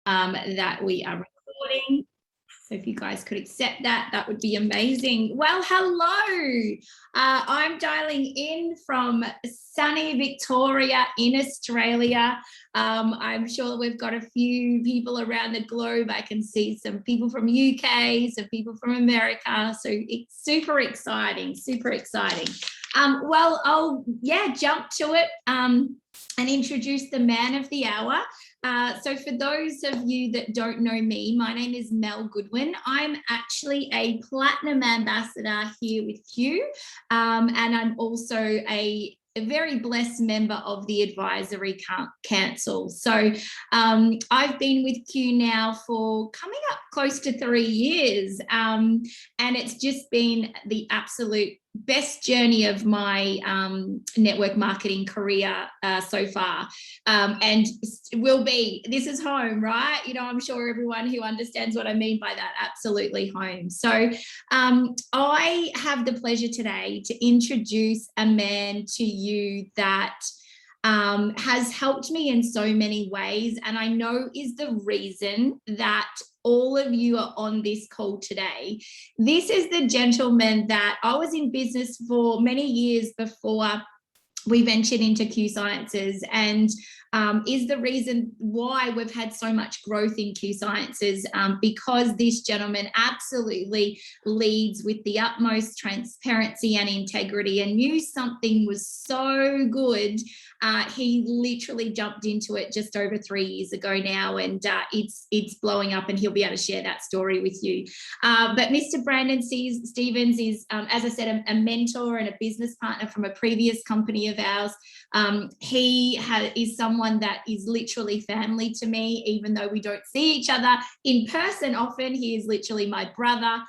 that we are recording. So if you guys could accept that, that would be amazing. Well, hello. I'm dialing in from sunny Victoria in Australia. I'm sure we've got a few people around the globe. I can see some people from UK, some people from America. So it's super exciting, super exciting. Well, I'll jump to it and introduce the man of the hour. So for those of you that don't know me, my name is Mel Goodwin. I'm actually a platinum ambassador here with Q, and I'm also a very blessed member of the Advisory Council. So I've been with Q now for coming up close to 3 years, and it's just been the absolute best journey of my network marketing career so far, and will be. This is home, right? You know, I'm sure everyone who understands what I mean by that, absolutely home. So I have the pleasure today to introduce a man to you that has helped me in so many ways, and I know is the reason that all of you are on this call today. This is the gentleman that I was in business for many years before we ventured into Q Sciences, and is the reason why we've had so much growth in Q Sciences, because this gentleman absolutely leads with the utmost transparency and integrity, and knew something was so good. He literally jumped into it just over 3 years ago now, and it's blowing up, and he'll be able to share that story with you. But Mr. Brandon Stevens is, as I said, a mentor and a business partner from a previous company of ours. He is someone that is literally family to me, even though we don't see each other in person often. He is literally my brother.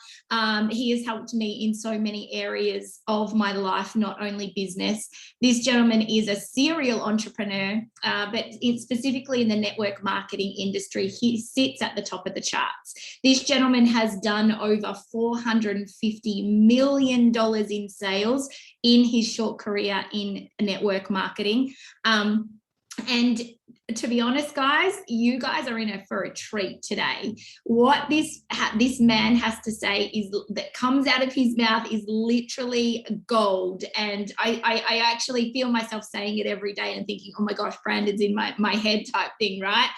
He has helped me in so many areas of my life, not only business. This gentleman is a serial entrepreneur, but specifically in the network marketing industry, he sits at the top of the charts. This gentleman has done over $450 million in sales in his short career in network marketing. And to be honest, guys, you guys are in for a treat today. What this man has to say is that comes out of his mouth is literally gold. And I actually feel myself saying it every day and thinking, oh my gosh, Brandon's in my head type thing, right?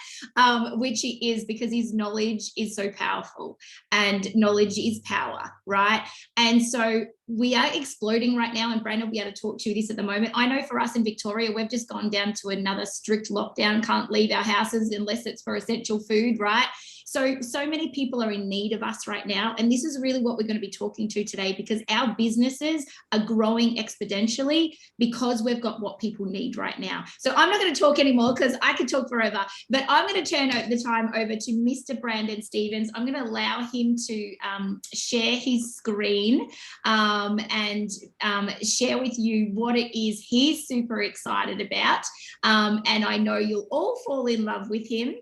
Which he is, because his knowledge is so powerful, and knowledge is power, right? And so we are exploding right now, and Brandon will be able to talk to you this at the moment. I know for us in Victoria, we've just gone down to another strict lockdown, can't leave our houses unless it's for essential food, right? So many people are in need of us right now. And this is really what we're going to be talking to today, because our businesses are growing exponentially because we've got what people need right now. So I'm not going to talk anymore because I could talk forever, but I'm going to turn the time over to Mr. Brandon Stevens. I'm going to allow him to share his screen and share with you what it is he's super excited about. And I know you'll all fall in love with him,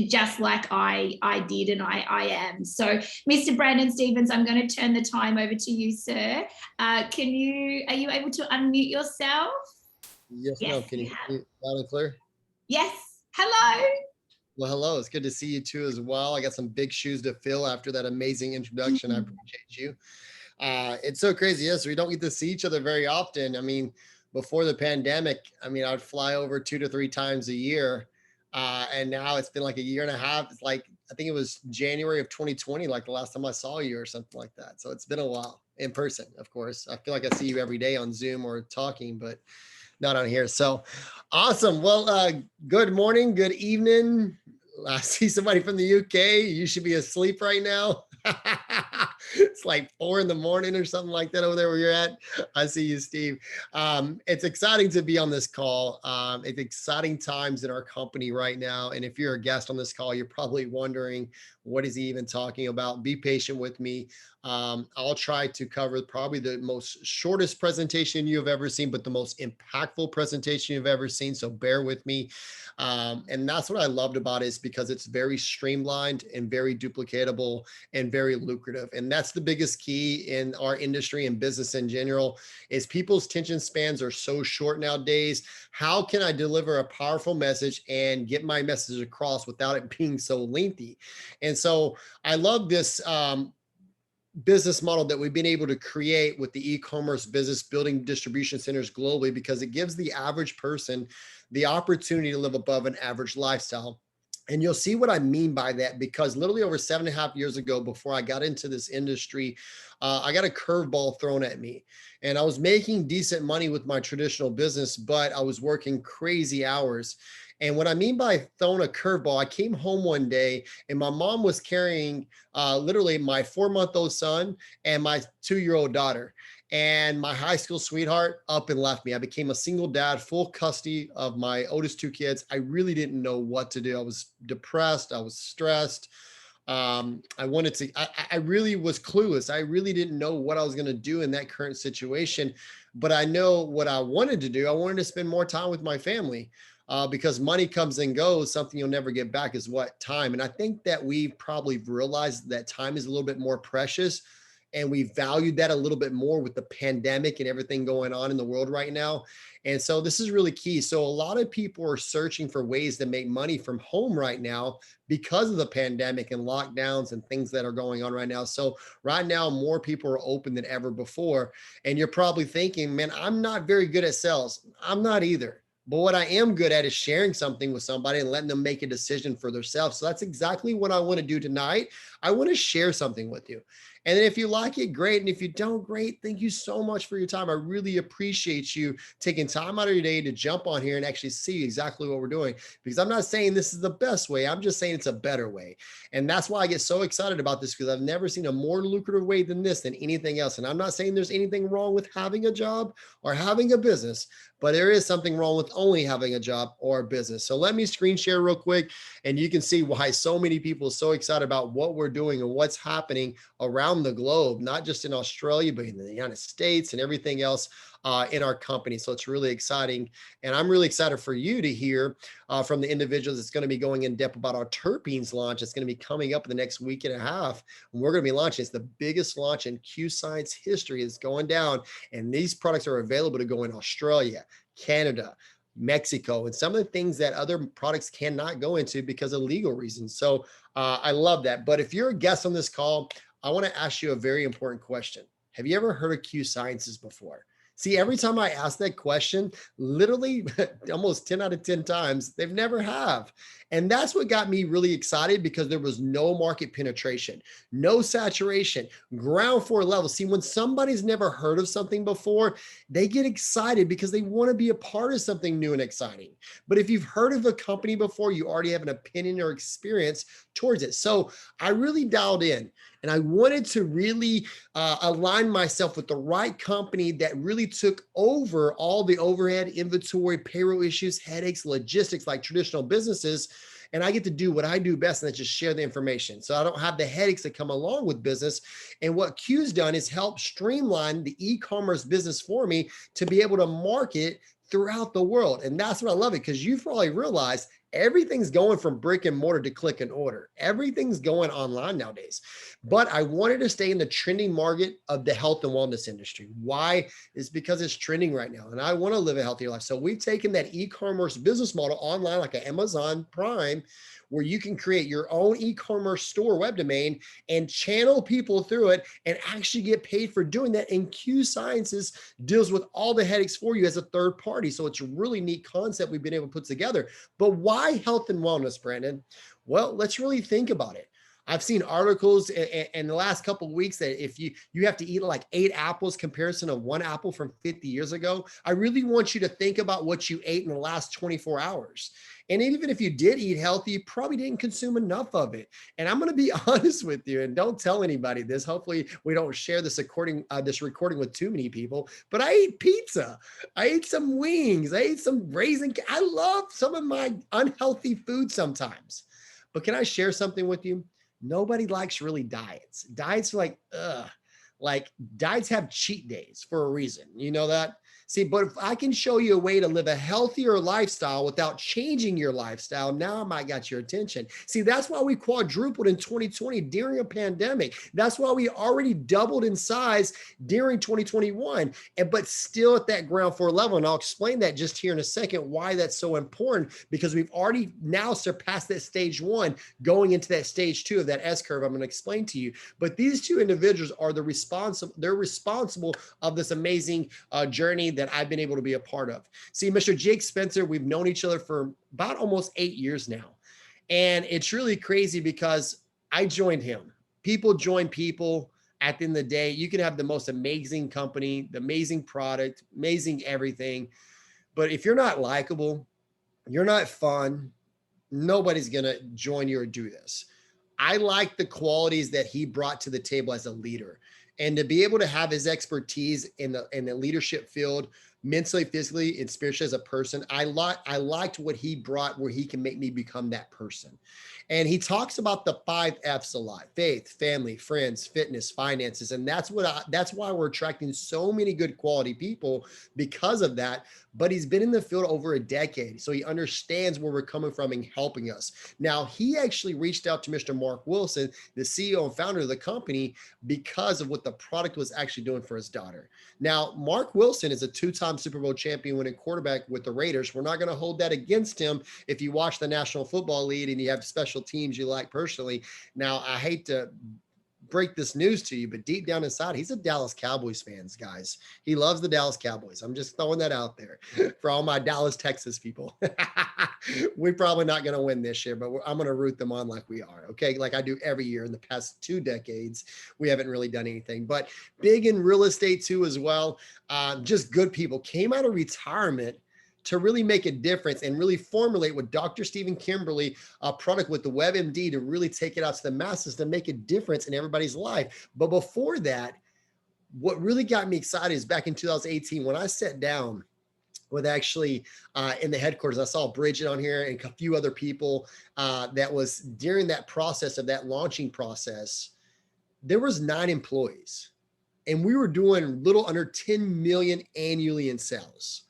just like I did, and I am. So Mr. Brandon Stevens, I'm going to turn the time over to you, sir. Are you able to unmute yourself? Yes, no, can you hear me loud and clear? Yes. Hello. Well, hello. It's good to see you too as well. I got some big shoes to fill after that amazing introduction. I appreciate you. It's so crazy. Yes, we don't get to see each other very often. I mean, before the pandemic, I'd fly over 2 to 3 times a year. And now it's been like a year and a half. It's like, I think it was January of 2020, like the last time I saw you or something like that. So it's been a while in person, of course. I feel like I see you every day on Zoom or talking, but not on here. So awesome. Well, good morning, good evening. I see somebody from the UK. You should be asleep right now. It's like 4 a.m. or something like that over there where you're at. I see you, Steve. It's exciting to be on this call. It's exciting times in our company right now. And if you're a guest on this call, you're probably wondering, what is he even talking about? Be patient with me. I'll try to cover probably the most shortest presentation you've ever seen, but the most impactful presentation you've ever seen. So bear with me. And that's what I loved about it, is because it's very streamlined and very duplicatable and very lucrative. And that's that's the biggest key in our industry and business in general is people's attention spans are so short nowadays. How can I deliver a powerful message and get my message across without it being so lengthy? And so I love this business model that we've been able to create with the e-commerce business, building distribution centers globally, because it gives the average person the opportunity to live above an average lifestyle. And you'll see what I mean by that, because literally over 7.5 years ago, before I got into this industry, I got a curveball thrown at me, and I was making decent money with my traditional business, but I was working crazy hours. And what I mean by throwing a curveball, I came home one day and my mom was carrying literally my 4-month-old son and my 2-year-old daughter. And my high school sweetheart up and left me. I became a single dad, full custody of my oldest 2 kids. I really didn't know what to do. I was depressed. I was stressed. I really was clueless. I really didn't know what I was going to do in that current situation. But I know what I wanted to do. I wanted to spend more time with my family. Because money comes and goes, something you'll never get back is what? Time. And I think that we've probably realized that time is a little bit more precious, and we valued that a little bit more with the pandemic and everything going on in the world right now. And so this is really key. So a lot of people are searching for ways to make money from home right now because of the pandemic and lockdowns and things that are going on right now. So right now, more people are open than ever before. And you're probably thinking, man, I'm not very good at sales. I'm not either. But what I am good at is sharing something with somebody and letting them make a decision for themselves. So that's exactly what I want to do tonight. I want to share something with you. And then if you like it, great. And if you don't, great. Thank you so much for your time. I really appreciate you taking time out of your day to jump on here and actually see exactly what we're doing, because I'm not saying this is the best way. I'm just saying it's a better way. And that's why I get so excited about this, because I've never seen a more lucrative way than this than anything else. And I'm not saying there's anything wrong with having a job or having a business, but there is something wrong with only having a job or a business. So let me screen share real quick, and you can see why so many people are so excited about what we're doing and what's happening around the globe, not just in Australia, but in the United States and everything else in our company. So it's really exciting. And I'm really excited for you to hear from the individuals that's going to be going in depth about our terpenes launch. It's going to be coming up in the next week and a half. And we're going to be launching. It's the biggest launch in Q Science history. It's going down. And these products are available to go in Australia, Canada, Mexico, and some of the things that other products cannot go into because of legal reasons. So I love that. But if you're a guest on this call, I want to ask you a very important question. Have you ever heard of Q Sciences before? See, every time I ask that question, literally almost 10 out of 10 times, they've never have. And that's what got me really excited, because there was no market penetration, no saturation, ground floor level. See, when somebody's never heard of something before, they get excited because they want to be a part of something new and exciting. But if you've heard of a company before, you already have an opinion or experience towards it. So I really dialed in, and I wanted to really align myself with the right company that really took over all the overhead, inventory, payroll issues, headaches, logistics like traditional businesses. And I get to do what I do best, and that's just share the information. So I don't have the headaches that come along with business. And what Q's done is help streamline the e-commerce business for me to be able to market throughout the world. And that's what I love it, because you've probably realized everything's going from brick and mortar to click and order. Everything's going online nowadays. But I wanted to stay in the trending market of the health and wellness industry. Why? Is because it's trending right now, and I want to live a healthier life. So we've taken that e-commerce business model online, like an Amazon Prime, where you can create your own e-commerce store web domain and channel people through it and actually get paid for doing that. And Q Sciences deals with all the headaches for you as a third party. So it's a really neat concept we've been able to put together. But why health and wellness, Brandon? Well, let's really think about it. I've seen articles in the last couple of weeks that if you have to eat like 8 apples comparison of 1 apple from 50 years ago. I really want you to think about what you ate in the last 24 hours. And even if you did eat healthy, you probably didn't consume enough of it. And I'm going to be honest with you, and don't tell anybody this. Hopefully we don't share this recording with too many people, but I ate pizza. I ate some wings. I ate some raisin. I love some of my unhealthy food sometimes. But can I share something with you? Nobody likes really diets. Diets are like, ugh. Like diets have cheat days for a reason. You know that? See, but if I can show you a way to live a healthier lifestyle without changing your lifestyle, now I might got your attention. See, that's why we quadrupled in 2020 during a pandemic. That's why we already doubled in size during 2021, but still at that ground floor level. And I'll explain that just here in a second, why that's so important, because we've already now surpassed that stage one, going into that stage two of that S curve I'm going to explain to you. But these two individuals are they're responsible of this amazing journey that I've been able to be a part of. See, Mr. Jake Spencer, we've known each other for about almost 8 years now. And it's really crazy because I joined him. People join people. At the end of the day, you can have the most amazing company, the amazing product, amazing everything. But if you're not likable, you're not fun, nobody's going to join you or do this. I like the qualities that he brought to the table as a leader, and to be able to have his expertise in the leadership field, mentally, physically, and spiritually as a person. I liked what he brought, where he can make me become that person. And he talks about the 5 F's a lot: faith, family, friends, fitness, finances. And that's why we're attracting so many good quality people, because of that. But he's been in the field over a decade, so he understands where we're coming from and helping us. Now, he actually reached out to Mr. Mark Wilson, the CEO and founder of the company, because of what the product was actually doing for his daughter. Now, Mark Wilson is a 2-time Super Bowl champion winning quarterback with the Raiders. We're not going to hold that against him if you watch the National Football League and you have special teams you like personally. Now, I hate to break this news to you, but deep down inside, he's a Dallas Cowboys fan, guys. He loves the Dallas Cowboys. I'm just throwing that out there for all my Dallas, Texas people. We're probably not going to win this year, but I'm going to root them on like we are. Okay. Like I do every year in the past 2 decades. We haven't really done anything, but big in real estate too, as well. Just good people, came out of retirement to really make a difference and really formulate with Dr. Stephen Kimberly a product with the WebMD to really take it out to the masses, to make a difference in everybody's life. But before that, what really got me excited is back in 2018, when I sat down with actually in the headquarters, I saw Bridget on here and a few other people that was during that process of that launching process. There was 9 employees, and we were doing little under 10 million annually in sales.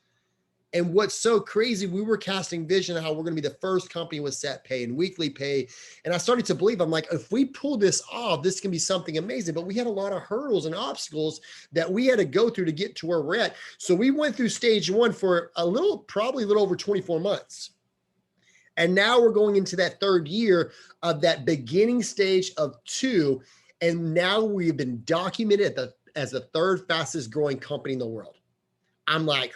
And what's so crazy, we were casting vision of how we're going to be the first company with set pay and weekly pay. And I started to believe, I'm like, if we pull this off, this can be something amazing. But we had a lot of hurdles and obstacles that we had to go through to get to where we're at. So we went through stage 1 for probably a little over 24 months. And now we're going into that 3rd year of that beginning stage of 2. And now we've been documented as the 3rd fastest growing company in the world. I'm like,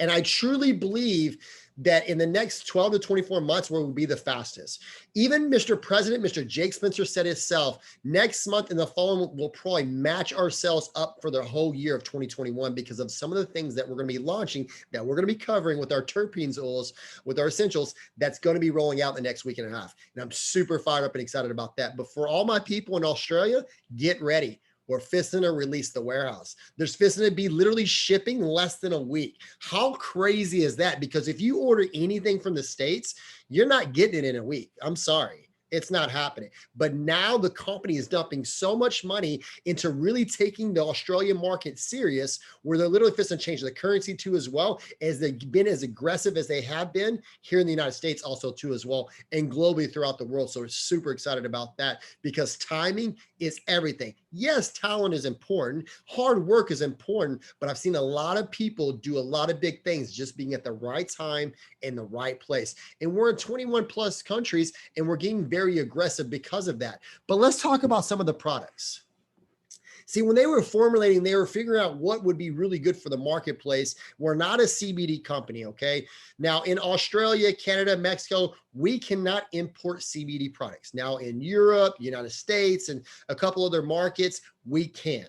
and I truly believe that in the next 12 to 24 months, we will be the fastest. Even Mr. President, Mr. Jake Spencer said himself, next month and the following, we'll probably match ourselves up for the whole year of 2021 because of some of the things that we're going to be launching, that we're going to be covering with our terpenes oils, with our essentials, that's going to be rolling out in the next week and a half. And I'm super fired up and excited about that. But for all my people in Australia, get ready. We're fisting to release the warehouse. There's fisting to be literally shipping less than a week. How crazy is that? Because if you order anything from the States, you're not getting it in a week. I'm sorry. It's not happening. But now the company is dumping so much money into really taking the Australian market serious, where they're literally fixing to change the currency too, as well, as they've been as aggressive as they have been here in the United States also too, as well, and globally throughout the world. So we're super excited about that, because timing is everything. Yes, talent is important. Hard work is important, but I've seen a lot of people do a lot of big things just being at the right time in the right place. And we're in 21 plus countries, and we're getting very aggressive because of that. But let's talk about some of the products. See, when they were formulating, they were figuring out what would be really good for the marketplace. We're not a CBD company, okay? Now, in Australia, Canada, Mexico, we cannot import CBD products. Now, in Europe, United States, and a couple other markets, we can.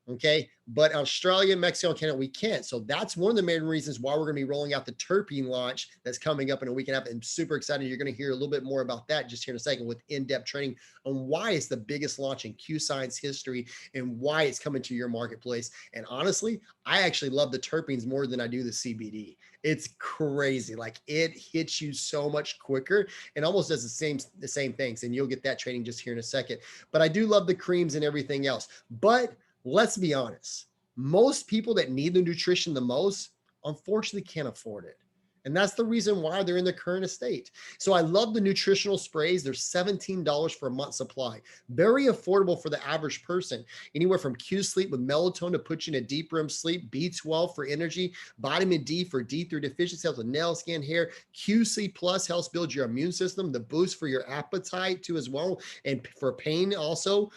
Okay. But Australia, Mexico, and Canada, we can't. So that's one of the main reasons why we're going to be rolling out the terpene launch that's coming up in a week and a half. I'm super excited. You're going to hear a little bit more about that just here in a second, with in-depth training on why it's the biggest launch in Q Science history and why it's coming to your marketplace. And honestly, I actually love the terpenes more than I do the CBD. It's crazy. Like, it hits you so much quicker and almost does the same things. And you'll get that training just here in a second. But I do love the creams and everything else. But let's be honest. most people that need the nutrition the most, unfortunately can't afford it. And that's the reason why they're in the current estate. So I love the nutritional sprays. They're $17 for a month supply. Very affordable for the average person. Anywhere from Q Sleep with melatonin to put you in a deep REM sleep, B12 for energy, vitamin D for D3 deficiency, helps with nail, skin, hair. QC Plus helps build your immune system, the boost for your appetite too as well, and for pain also.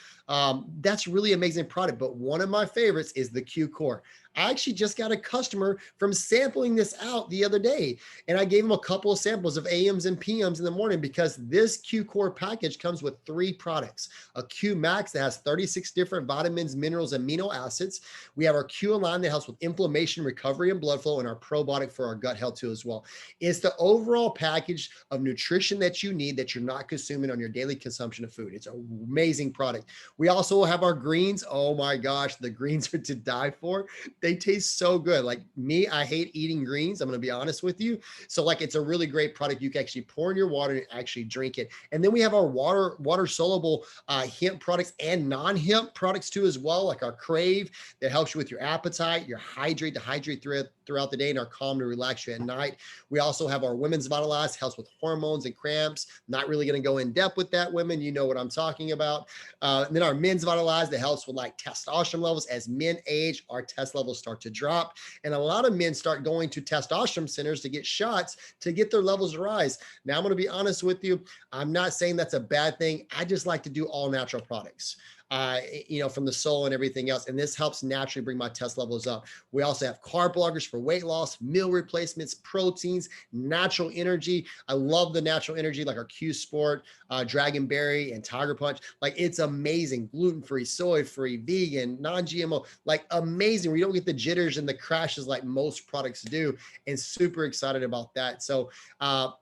That's really amazing product. But one of my favorites is the Q Core. I actually just got a customer from sampling this out the other day, and I gave him a couple of samples of AMs and PMs in the morning because this Q Core package comes with 3 products. A Q Max that has 36 different vitamins, minerals, amino acids. We have our Q Align that helps with inflammation, recovery, and blood flow, and our probiotic for our gut health too as well. It's the overall package of nutrition that you need that you're not consuming on your daily consumption of food. It's an amazing product. We also have our greens. Oh my gosh, the greens are to die for. They taste so good. Like me, I hate eating greens. I'm going to be honest with you. So like, it's a really great product. You can actually pour in your water and actually drink it. And then we have our water soluble hemp products and non-hemp products too as well, like our Crave that helps you with your appetite, your hydrate to hydrate throughout the day, and our Calm to relax you at night. We also have our Women's Vitalize, helps with hormones and cramps. Not really going to go in depth with that, women. You know what I'm talking about. And then our Men's Vitalize that helps with like testosterone levels. As men age, our test levels start to drop. And a lot of men start going to testosterone centers to get shots to get their levels to rise. Now, I'm going to be honest with you. I'm not saying that's a bad thing. I just like to do all natural products. From the soul and everything else. And this helps naturally bring my test levels up. We also have carb blockers for weight loss, meal replacements, proteins, natural energy. I love the natural energy like our Q Sport, Dragonberry, and Tiger Punch. Like, it's amazing. Gluten-free, soy-free, vegan, non-GMO, like amazing. We don't get the jitters and the crashes like most products do, and super excited about that. So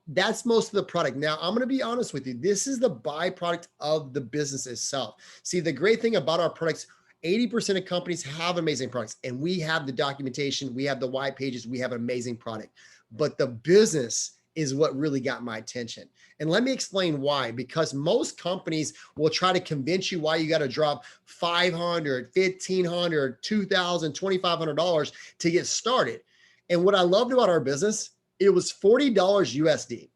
that's most of the product. Now, I'm going to be honest with you. This is the byproduct of the business itself. See, the great thing about our products, 80% of companies have amazing products, and we have the documentation, we have the white pages, we have an amazing product. But the business is what really got my attention. And let me explain why. Because most companies will try to convince you why you got to drop $500, $1,500, $2,000, $2,500 to get started. And what I loved about our business, it was $40 USD.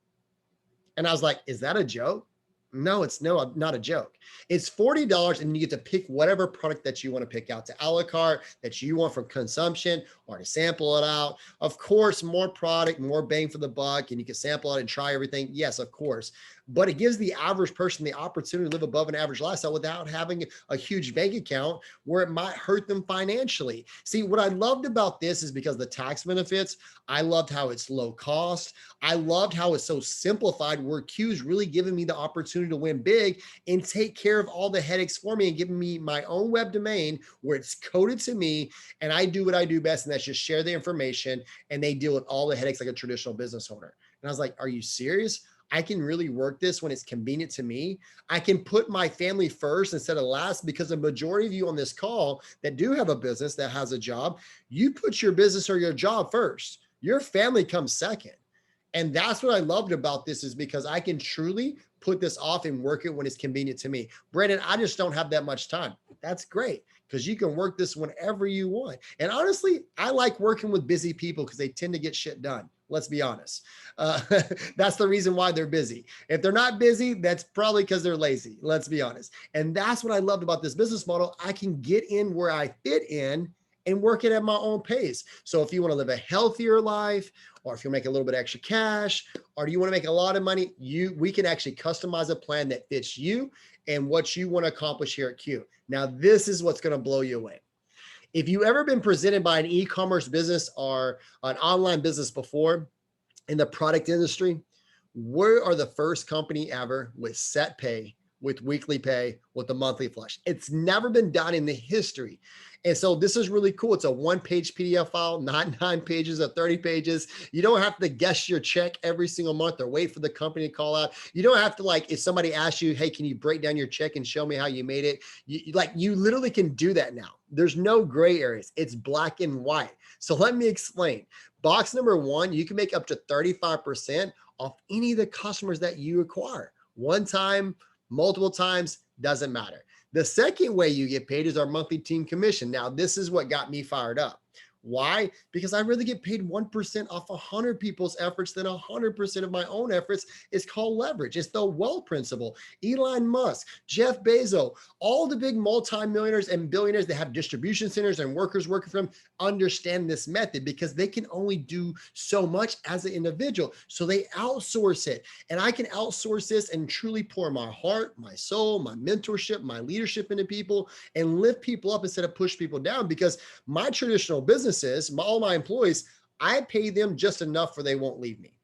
And I was like, is that a joke? No, it's not a joke. It's $40 and you get to pick whatever product that you want to pick out to a la carte that you want for consumption or to sample it out. Of course, more product, more bang for the buck, and you can sample it and try everything. Yes, of course. But it gives the average person the opportunity to live above an average lifestyle without having a huge bank account where it might hurt them financially. See, what I loved about this is because the tax benefits, I loved how it's low cost. I loved how it's so simplified, where Q's really giving me the opportunity to win big and take care of all the headaches for me and giving me my own web domain where it's coded to me and I do what I do best, and that's just share the information, and they deal with all the headaches like a traditional business owner. And I was like, are you serious? I can really work this when it's convenient to me. I can put my family first instead of last, because the majority of you on this call that do have a business, that has a job, you put your business or your job first. Your family comes second. And that's what I loved about this, is because I can truly put this off and work it when it's convenient to me. Brandon, I just don't have that much time. That's great, because you can work this whenever you want. And honestly, I like working with busy people because they tend to get shit done. Let's be honest. That's the reason why they're busy. If they're not busy, that's probably because they're lazy. Let's be honest. And that's what I loved about this business model. I can get in where I fit in and work it at my own pace. So if you want to live a healthier life, or if you make a little bit extra cash, or do you want to make a lot of money, we can actually customize a plan that fits you and what you want to accomplish here at Q. Now, this is what's going to blow you away. If you've ever been presented by an e-commerce business or an online business before in the product industry, we are the first company ever with set pay, with weekly pay, with a monthly flush. It's never been done in the history. And so this is really cool. It's a one-page PDF file, not 9 pages or 30 pages. You don't have to guess your check every single month or wait for the company to call out. You don't have to, like, if somebody asks you, hey, can you break down your check and show me how you made it? You literally can do that now. There's no gray areas. It's black and white. So let me explain. Box number 1, you can make up to 35% off any of the customers that you acquire. One time, multiple times, doesn't matter. The second way you get paid is our monthly team commission. Now, this is what got me fired up. Why? Because I rather get paid 1% off 100 people's efforts than 100% of my own efforts. It's called leverage. It's the wealth principle. Elon Musk, Jeff Bezos, all the big multimillionaires and billionaires that have distribution centers and workers working for them understand this method because they can only do so much as an individual. So they outsource it. And I can outsource this and truly pour my heart, my soul, my mentorship, my leadership into people and lift people up instead of push people down, because my traditional businesses, all my employees, I pay them just enough for they won't leave me.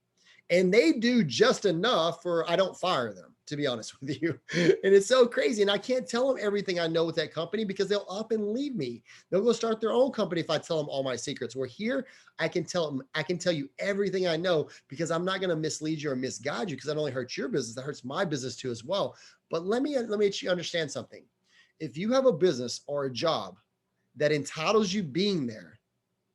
And they do just enough for I don't fire them, to be honest with you. And it's so crazy. And I can't tell them everything I know with that company because they'll up and leave me. They'll go start their own company if I tell them all my secrets. Where here, I can tell you everything I know because I'm not going to mislead you or misguide you, because that only hurts your business. That hurts my business too as well. But let me understand something. If you have a business or a job that entitles you being there,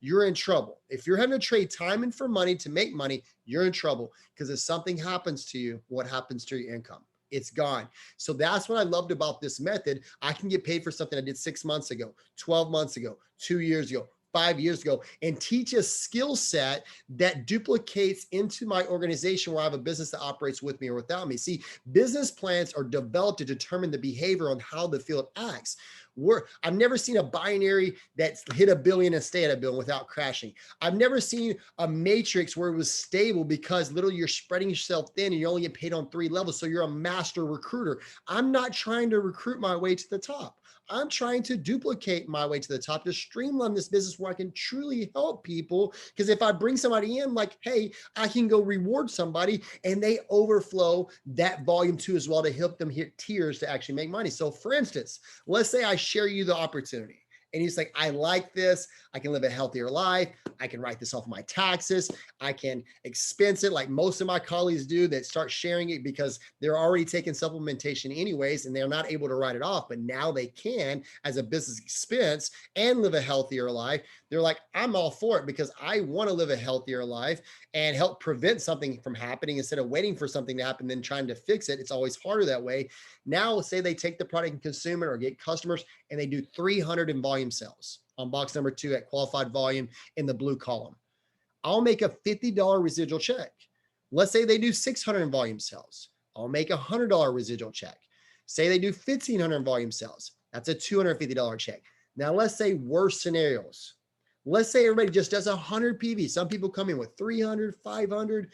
you're in trouble. If you're having to trade time in for money to make money, you're in trouble, because if something happens to you, what happens to your income? It's gone. So that's what I loved about this method. I can get paid for something I did 6 months ago, 12 months ago, 2 years ago, 5 years ago, and teach a skill set that duplicates into my organization where I have a business that operates with me or without me. See, business plans are developed to determine the behavior on how the field acts. I've never seen a binary that's hit $1 billion and stay at $1 billion without crashing. I've never seen a matrix where it was stable, because literally you're spreading yourself thin and you only get paid on 3 levels. So you're a master recruiter. I'm not trying to recruit my way to the top. I'm trying to duplicate my way to the top, to streamline this business where I can truly help people. Because if I bring somebody in like, hey, I can go reward somebody, and they overflow that volume too as well, to help them hit tiers to actually make money. So for instance, let's say I share you the opportunity. And he's like, I like this. I can live a healthier life. I can write this off my taxes. I can expense it like most of my colleagues do that start sharing it because they're already taking supplementation anyways, and they're not able to write it off. But now they can as a business expense and live a healthier life. They're like, I'm all for it because I want to live a healthier life and help prevent something from happening instead of waiting for something to happen, then trying to fix it. It's always harder that way. Now, say they take the product and consume it or get customers, and they do 300 in volume sales on box number 2 at qualified volume in the blue column. I'll make a $50 residual check. Let's say they do 600 in volume sales. I'll make a $100 residual check. Say they do 1,500 in volume sales. That's a $250 check. Now, let's say worst scenarios. Let's say everybody just does 100 PV. Some people come in with 300, 500,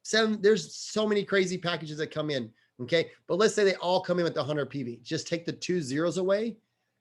7. There's so many crazy packages that come in. Okay. But let's say they all come in with the 100 PV. Just take the 2 zeros away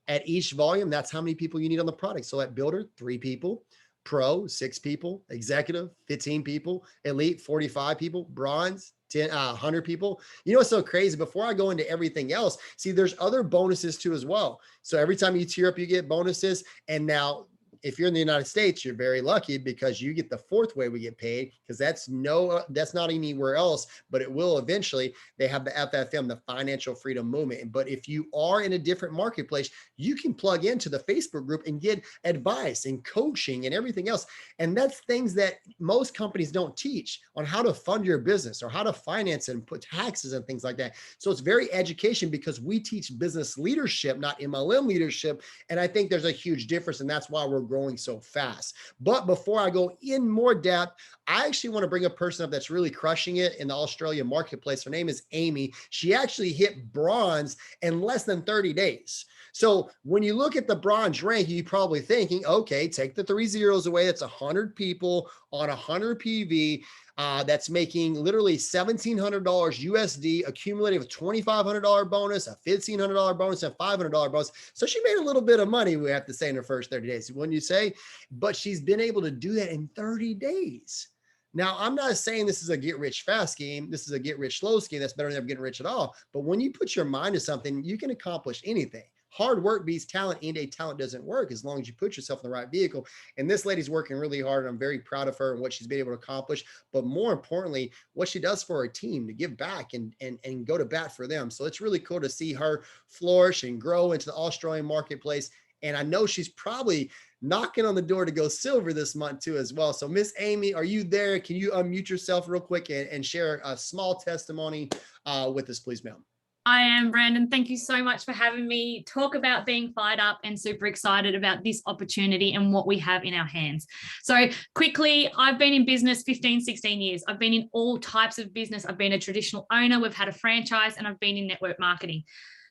at each volume. That's how many people you need on the product. So at builder, 3 people, pro, 6 people, executive, 15 people, elite, 45 people, bronze, 100 people. You know what's so crazy? Before I go into everything else, see, there's other bonuses too as well. So every time you tier up, you get bonuses. And now, if you're in the United States, you're very lucky because you get the 4th way we get paid, because that's not anywhere else, but it will eventually. They have the FFM, the Financial Freedom Movement. But if you are in a different marketplace, you can plug into the Facebook group and get advice and coaching and everything else. And that's things that most companies don't teach on how to fund your business or how to finance it and put taxes and things like that. So it's very education, because we teach business leadership, not MLM leadership. And I think there's a huge difference, and that's why we're growing so fast. But before I go in more depth, I actually want to bring a person up that's really crushing it in the Australia marketplace. Her name is Amy. She actually hit bronze in less than 30 days. So when you look at the bronze rank, you're probably thinking, okay, take the 3 zeros away. That's 100 people on 100 PV. That's making literally $1,700 USD, accumulated with $2,500 bonus, a $1,500 bonus, and $500 bonus. So she made a little bit of money, we have to say, in her first 30 days, wouldn't you say? But she's been able to do that in 30 days. Now, I'm not saying this is a get rich fast scheme. This is a get rich slow scheme. That's better than getting rich at all. But when you put your mind to something, you can accomplish anything. Hard work beats talent, and a talent doesn't work as long as you put yourself in the right vehicle. And this lady's working really hard, and I'm very proud of her and what she's been able to accomplish. But more importantly, what she does for her team to give back and go to bat for them. So it's really cool to see her flourish and grow into the Australian marketplace. And I know she's probably knocking on the door to go silver this month too as well. So Miss Amy, are you there? Can you unmute yourself real quick and share a small testimony with us, please, ma'am? I am, Brandon. Thank you so much for having me talk about being fired up and super excited about this opportunity and what we have in our hands. So quickly, I've been in business 15, 16 years. I've been in all types of business. I've been a traditional owner. We've had a franchise, and I've been in network marketing.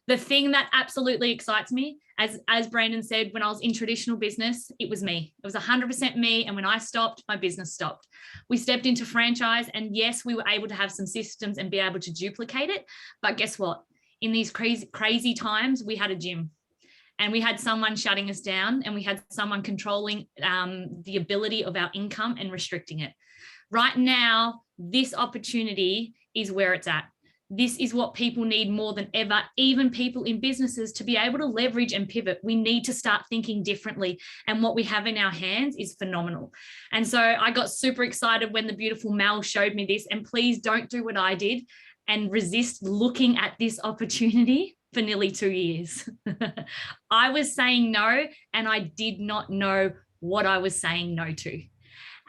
The thing that absolutely excites me, as Brandon said, when I was in traditional business, it was me. It was 100% me. And when I stopped, my business stopped. We stepped into franchise, and yes, we were able to have some systems and be able to duplicate it. But guess what? In these crazy times, we had a gym, and we had someone shutting us down, and we had someone controlling the ability of our income and restricting it. Right now, this opportunity is where it's at. This is what people need more than ever, even people in businesses, to be able to leverage and pivot. We need to start thinking differently, and what we have in our hands is phenomenal. And so I got super excited when the beautiful Mel showed me this, and please don't do what I did and resist looking at this opportunity for nearly 2 years. I was saying no, and I did not know what I was saying no to.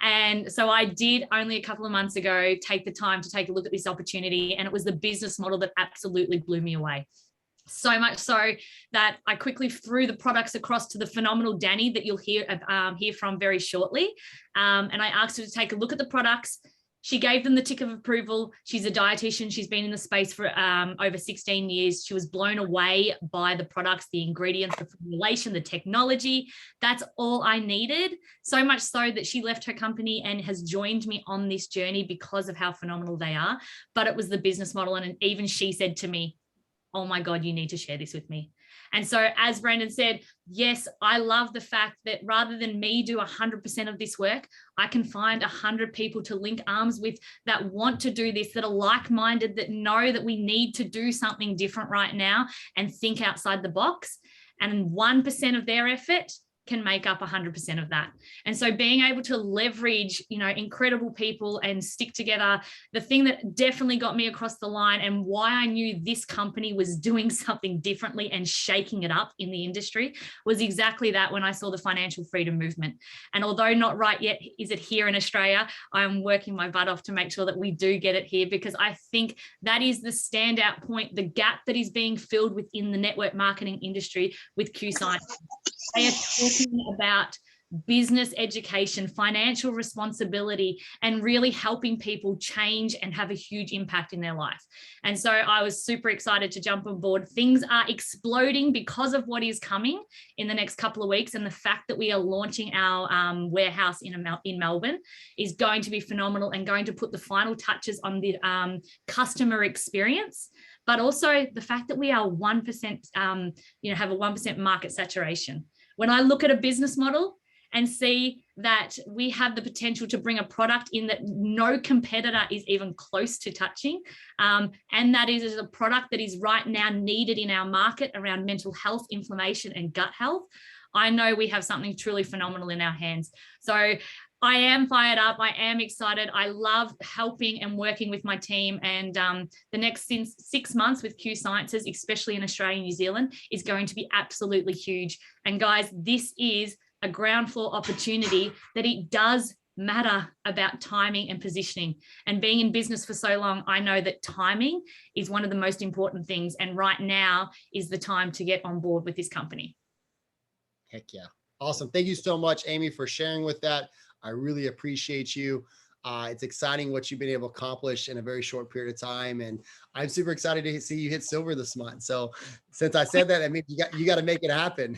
And so I did only a couple of months ago take the time to take a look at this opportunity, and it was the business model that absolutely blew me away. So much so that I quickly threw the products across to the phenomenal Danny that you'll hear from very shortly. And I asked her to take a look at the products. She gave them the tick of approval. She's a dietitian. She's been in the space for over 16 years. She was blown away by the products, the ingredients, the formulation, the technology. That's all I needed. So much so that she left her company and has joined me on this journey because of how phenomenal they are. But it was the business model. And even she said to me, oh my God, you need to share this with me. And so, as Brandon said, yes, I love the fact that rather than me do 100% of this work, I can find 100 people to link arms with that want to do this, that are like-minded, that know that we need to do something different right now and think outside the box. And 1% of their effort can make up 100% of that. And so being able to leverage, incredible people and stick together, the thing that definitely got me across the line and why I knew this company was doing something differently and shaking it up in the industry was exactly that when I saw the financial freedom movement. And although not right yet is it here in Australia, I'm working my butt off to make sure that we do get it here, because I think that is the standout point, the gap that is being filled within the network marketing industry with Q Sciences. They are talking about business education, financial responsibility, and really helping people change and have a huge impact in their life. And so I was super excited to jump on board. Things are exploding because of what is coming in the next couple of weeks. And the fact that we are launching our warehouse in Melbourne is going to be phenomenal and going to put the final touches on the customer experience. But also the fact that we are 1%, have a 1% market saturation. When I look at a business model and see that we have the potential to bring a product in that no competitor is even close to touching, and that is a product that is right now needed in our market around mental health, inflammation, and gut health, I know we have something truly phenomenal in our hands. So I am fired up. I am excited. I love helping and working with my team. And the next 6 months with Q Sciences, especially in Australia and New Zealand, is going to be absolutely huge. And guys, this is a ground floor opportunity that it does matter about timing and positioning. And being in business for so long, I know that timing is one of the most important things. And right now is the time to get on board with this company. Heck yeah. Awesome. Thank you so much, Amy, for sharing with that. I really appreciate you. It's exciting what you've been able to accomplish in a very short period of time. And I'm super excited to see you hit silver this month. So since I said that, I mean, you got to make it happen.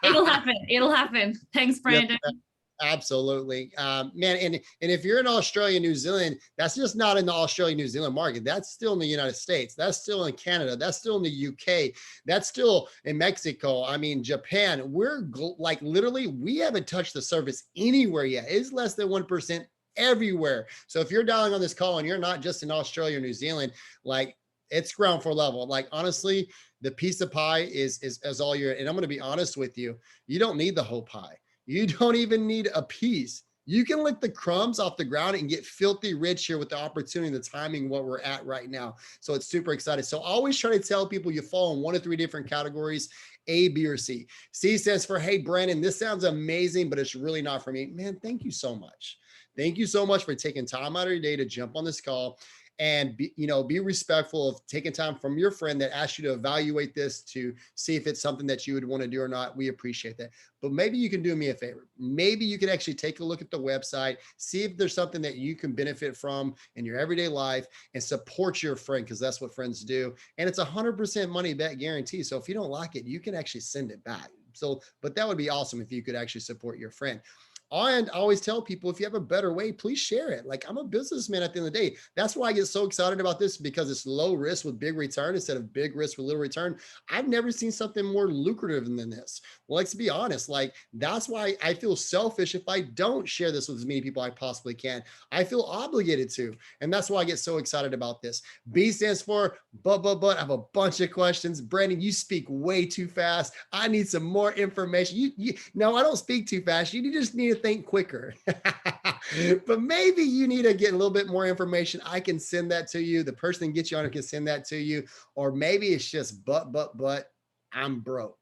It'll happen. It'll happen. Thanks, Brandon. Yep. Absolutely. Man, and if you're in Australia, New Zealand, that's just not in the Australia, New Zealand market. That's still in the United States. That's still in Canada. That's still in the UK. That's still in Mexico. I mean, Japan. We're like literally, we haven't touched the surface anywhere yet. It's less than 1% everywhere. So if you're dialing on this call and you're not just in Australia or New Zealand, like it's ground floor level. Like honestly, the piece of pie is all you're, and I'm going to be honest with you, you don't need the whole pie. You don't even need a piece. You can lick the crumbs off the ground and get filthy rich here with the opportunity, the timing, what we're at right now. So it's super exciting. So always try to tell people you fall in 1 of 3 different categories, A, B, or C. C stands for, hey, Brandon, this sounds amazing, but it's really not for me. Man, thank you so much. Thank you so much for taking time out of your day to jump on this call and be respectful of taking time from your friend that asked you to evaluate this to see if it's something that you would want to do or not. We appreciate that. But maybe you can do me a favor. Maybe you can actually take a look at the website, see if there's something that you can benefit from in your everyday life, and support your friend, because that's what friends do. And it's 100% money back guarantee. So if you don't like it, you can actually send it back. So, but that would be awesome if you could actually support your friend. And I always tell people, if you have a better way, please share it. Like, I'm a businessman at the end of the day. That's why I get so excited about this, because it's low risk with big return instead of big risk with little return. I've never seen something more lucrative than this. Well, let's be honest. Like, that's why I feel selfish if I don't share this with as many people I possibly can. I feel obligated to. And that's why I get so excited about this. B stands for but. I have a bunch of questions. Brandon, you speak way too fast. I need some more information. No, I don't speak too fast. You just need to think quicker. But maybe you need to get a little bit more information. I can send that to you. The person that gets you on it can send that to you. Or maybe it's just but I'm broke.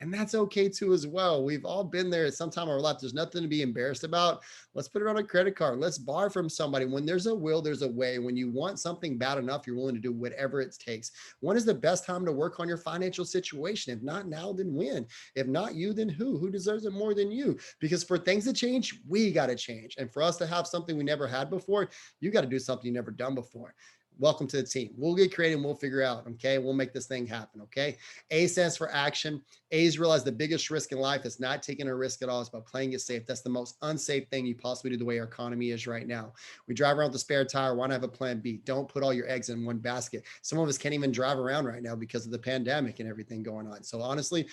And that's okay too as well. We've all been there at some time in our life. There's nothing to be embarrassed about. Let's put it on a credit card. Let's borrow from somebody. When there's a will, there's a way. When you want something bad enough, you're willing to do whatever it takes. When is the best time to work on your financial situation? If not now, then when? If not you, then who? Who deserves it more than you? Because for things to change, we got to change. And for us to have something we never had before, you got to do something you never done before. Welcome to the team. We'll get creative and we'll figure out, okay? We'll make this thing happen, okay? A stands for action. A's realize the biggest risk in life is not taking a risk at all. It's about playing it safe. That's the most unsafe thing you possibly do the way our economy is right now. We drive around with a spare tire. Why not have a plan B? Don't put all your eggs in one basket. Some of us can't even drive around right now because of the pandemic and everything going on. So honestly,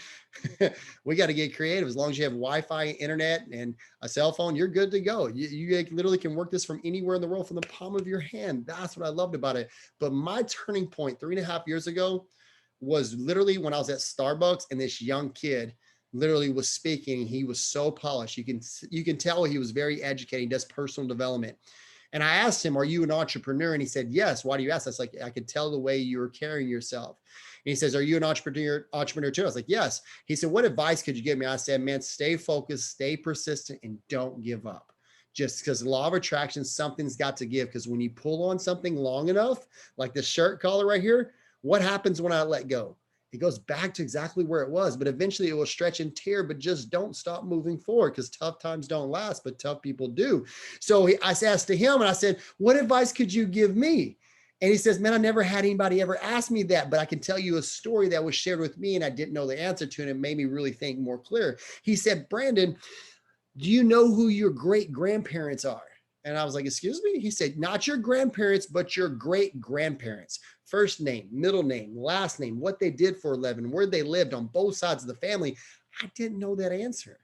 we got to get creative. As long as you have Wi-Fi, internet, and a cell phone, you're good to go. You literally can work this from anywhere in the world, from the palm of your hand. That's what I loved about it. But my turning point 3.5 years ago was literally when I was at Starbucks, and this young kid literally was speaking. He was so polished. You can tell he was very educated. He does personal development. And I asked him, "Are you an entrepreneur?" And he said, "Yes." "Why do you ask?" I was like, "I could tell the way you were carrying yourself." And he says, "Are you an entrepreneur too?" I was like, "Yes." He said, "What advice could you give me?" I said, "Man, stay focused, stay persistent, and don't give up." Just because the law of attraction, something's got to give. Because when you pull on something long enough, like this shirt collar right here, what happens when I let go? It goes back to exactly where it was, but eventually it will stretch and tear, but just don't stop moving forward, because tough times don't last, but tough people do. So I asked to him and I said, "What advice could you give me?" And he says, "Man, I never had anybody ever ask me that, but I can tell you a story that was shared with me and I didn't know the answer to, and it made me really think more clear." He said, "Brandon, do you know who your great grandparents are?" And I was like, "Excuse me?" He said, "Not your grandparents, but your great grandparents. First name, middle name, last name, what they did for a living, where they lived on both sides of the family." I didn't know that answer.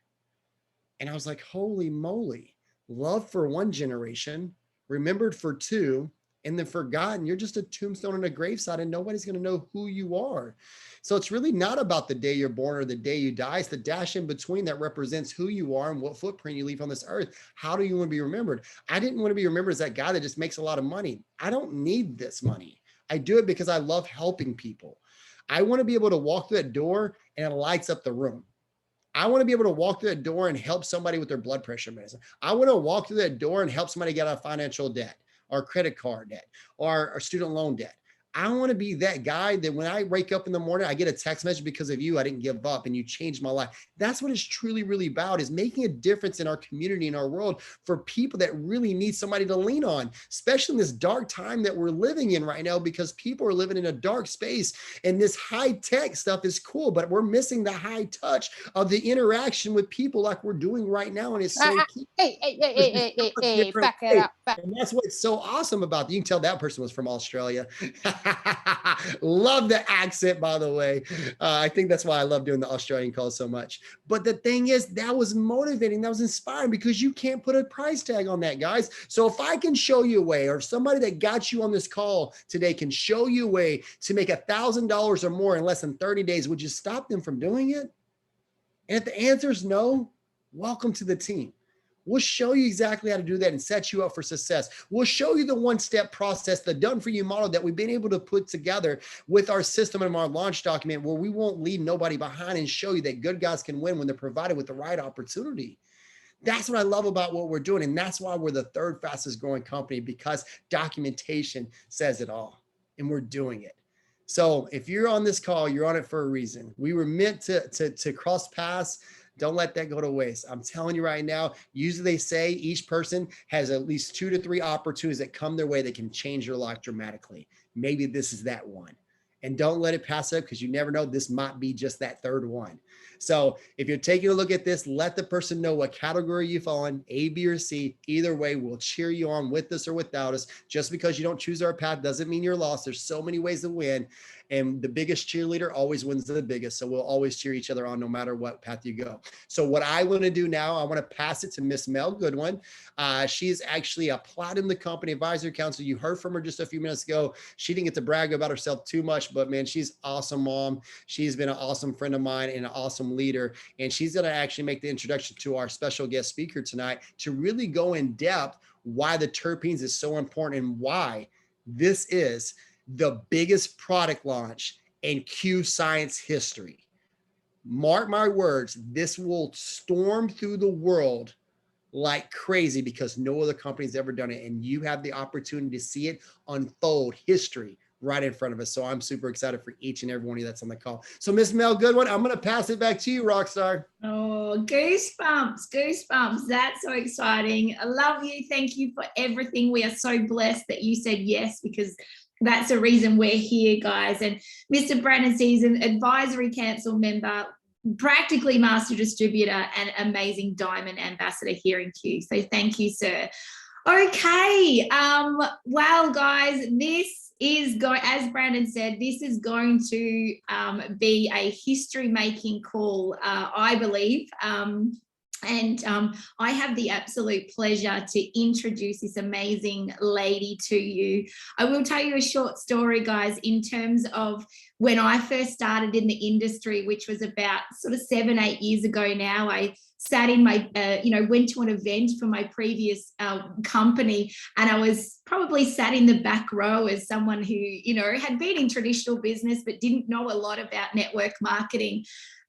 And I was like, holy moly, love for one generation, remembered for two, and then forgotten. You're just a tombstone on a graveside, and nobody's going to know who you are. So it's really not about the day you're born or the day you die. It's the dash in between that represents who you are and what footprint you leave on this earth. How do you want to be remembered? I didn't want to be remembered as that guy that just makes a lot of money. I don't need this money. I do it because I love helping people. I want to be able to walk through that door and it lights up the room. I want to be able to walk through that door and help somebody with their blood pressure medicine. I want to walk through that door and help somebody get out of financial debt, or credit card debt, or student loan debt. I want to be that guy that when I wake up in the morning, I get a text message, "Because of you, I didn't give up and you changed my life." That's what it's truly, really about, is making a difference in our community, in our world, for people that really need somebody to lean on, especially in this dark time that we're living in right now, because people are living in a dark space, and this high tech stuff is cool, but we're missing the high touch of the interaction with people like we're doing right now. And it's so key. Hey, back it up. And that's what's so awesome about it. You can tell that person was from Australia. Love the accent, by the way. I think that's why I love doing the Australian calls so much. But the thing is, that was motivating. That was inspiring, because you can't put a price tag on that, guys. So if I can show you a way, or somebody that got you on this call today can show you a way to make $1,000 or more in less than 30 days, would you stop them from doing it? And if the answer is no, welcome to the team. We'll show you exactly how to do that and set you up for success. We'll show you the one-step process, the done-for-you model that we've been able to put together with our system and our launch document, where we won't leave nobody behind, and show you that good guys can win when they're provided with the right opportunity. That's what I love about what we're doing. And that's why we're the third fastest growing company, because documentation says it all and we're doing it. So if you're on this call, you're on it for a reason. We were meant to cross paths. Don't let that go to waste. I'm telling you right now, usually they say each person has at least 2 to 3 opportunities that come their way that can change your life dramatically. Maybe this is that one. And don't let it pass up, because you never know, this might be just that third one. So if you're taking a look at this, let the person know what category you fall in, A, B, or C. Either way, we'll cheer you on with us or without us. Just because you don't choose our path doesn't mean you're lost. There's so many ways to win. And the biggest cheerleader always wins the biggest. So we'll always cheer each other on no matter what path you go. So what I want to do now, I want to pass it to Miss Mel Goodwin. She's actually a Platinum the Company Advisory Council. You heard from her just a few minutes ago. She didn't get to brag about herself too much, but man, she's awesome mom. She's been an awesome friend of mine and an awesome leader. And she's going to actually make the introduction to our special guest speaker tonight to really go in depth why the terpenes is so important and why this is the biggest product launch in Q Science history. Mark my words, this will storm through the world like crazy, because no other company's ever done it. And you have the opportunity to see it unfold, history right in front of us. So I'm super excited for each and every one of you that's on the call. So Miss Mel Goodwin, I'm going to pass it back to you, Rockstar. Oh, goosebumps. That's so exciting. I love you. Thank you for everything. We are so blessed that you said yes, because that's the reason we're here, guys. And Mr. Brandon Season, Advisory Council member, practically master distributor, and amazing diamond ambassador here in Q. So thank you, sir. Okay. Well, guys, this is going, as Brandon said, this is going to be a history-making call, I believe. And I have the absolute pleasure to introduce this amazing lady to you. I will tell you a short story, guys, in terms of when I first started in the industry, which was about sort of 7-8 years ago now. I sat in my, went to an event for my previous company, and I was probably sat in the back row as someone who, had been in traditional business but didn't know a lot about network marketing.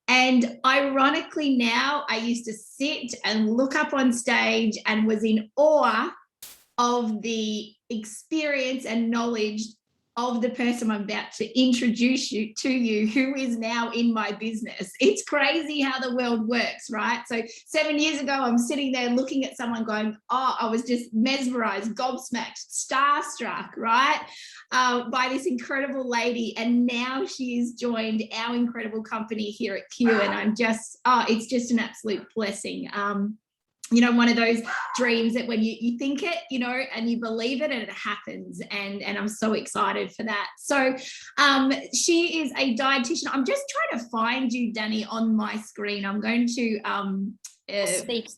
And ironically now, I used to sit and look up on stage and was in awe of the experience and knowledge of the person I'm about to introduce you to, who is now in my business. It's crazy how the world works, right? So 7 years ago, I'm sitting there looking at someone going, oh, I was just mesmerized, gobsmacked, starstruck, right? By this incredible lady. And now she's joined our incredible company here at Q. And I'm just, it's just an absolute blessing. One of those dreams that when you think it, and you believe it and it happens. And I'm so excited for that. So she is a dietitian. I'm just trying to find you, Danny, on my screen. I'm going to speak.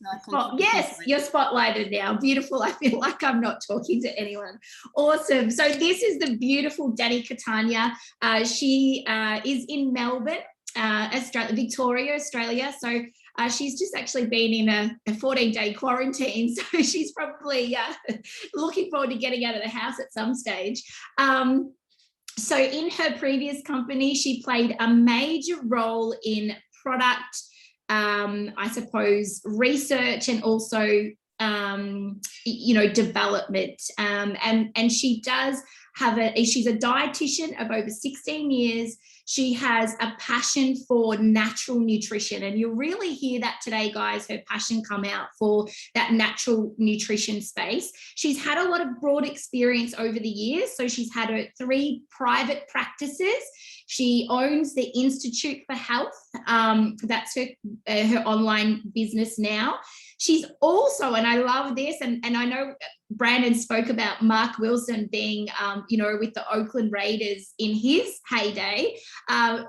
Yes, you're spotlighted now. Beautiful. I feel like I'm not talking to anyone. Awesome. So this is the beautiful Danny Catania. She is in Melbourne, Victoria, Australia. So she's just actually been in a 14-day quarantine, so she's probably looking forward to getting out of the house at some stage. So in her previous company, she played a major role in product, I suppose, research, and also, development. And she does have she's a dietitian of over 16 years. She has a passion for natural nutrition, and you'll really hear that today, guys, her passion come out for that natural nutrition space. She's had a lot of broad experience over the years. So she's had her 3 private practices. She owns the Institute for Health. That's her online business now. She's also, and I love this, and I know Brandon spoke about Mark Wilson being, with the Oakland Raiders in his heyday.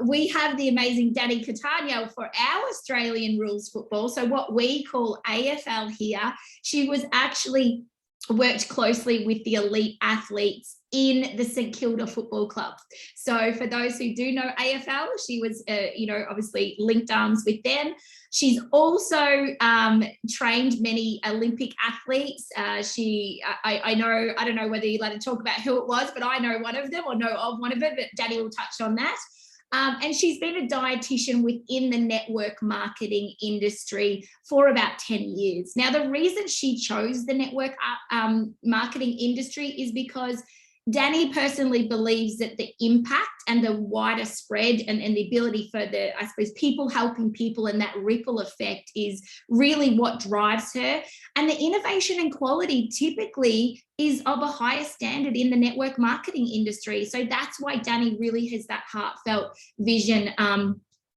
We have the amazing Danny Catania for our Australian rules football. So what we call AFL here. She was actually worked closely with the elite athletes in the St Kilda Football Club. So for those who do know AFL, she was, obviously linked arms with them. She's also trained many Olympic athletes. I don't know whether you'd like to talk about who it was, but I know one of them, or know of one of them, but Danny will touch on that. And she's been a dietitian within the network marketing industry for about 10 years. Now, the reason she chose the network marketing industry is because Dani personally believes that the impact and the wider spread and the ability for the, I suppose, people helping people and that ripple effect is really what drives her. And the innovation and quality typically is of a higher standard in the network marketing industry. So that's why Dani really has that heartfelt vision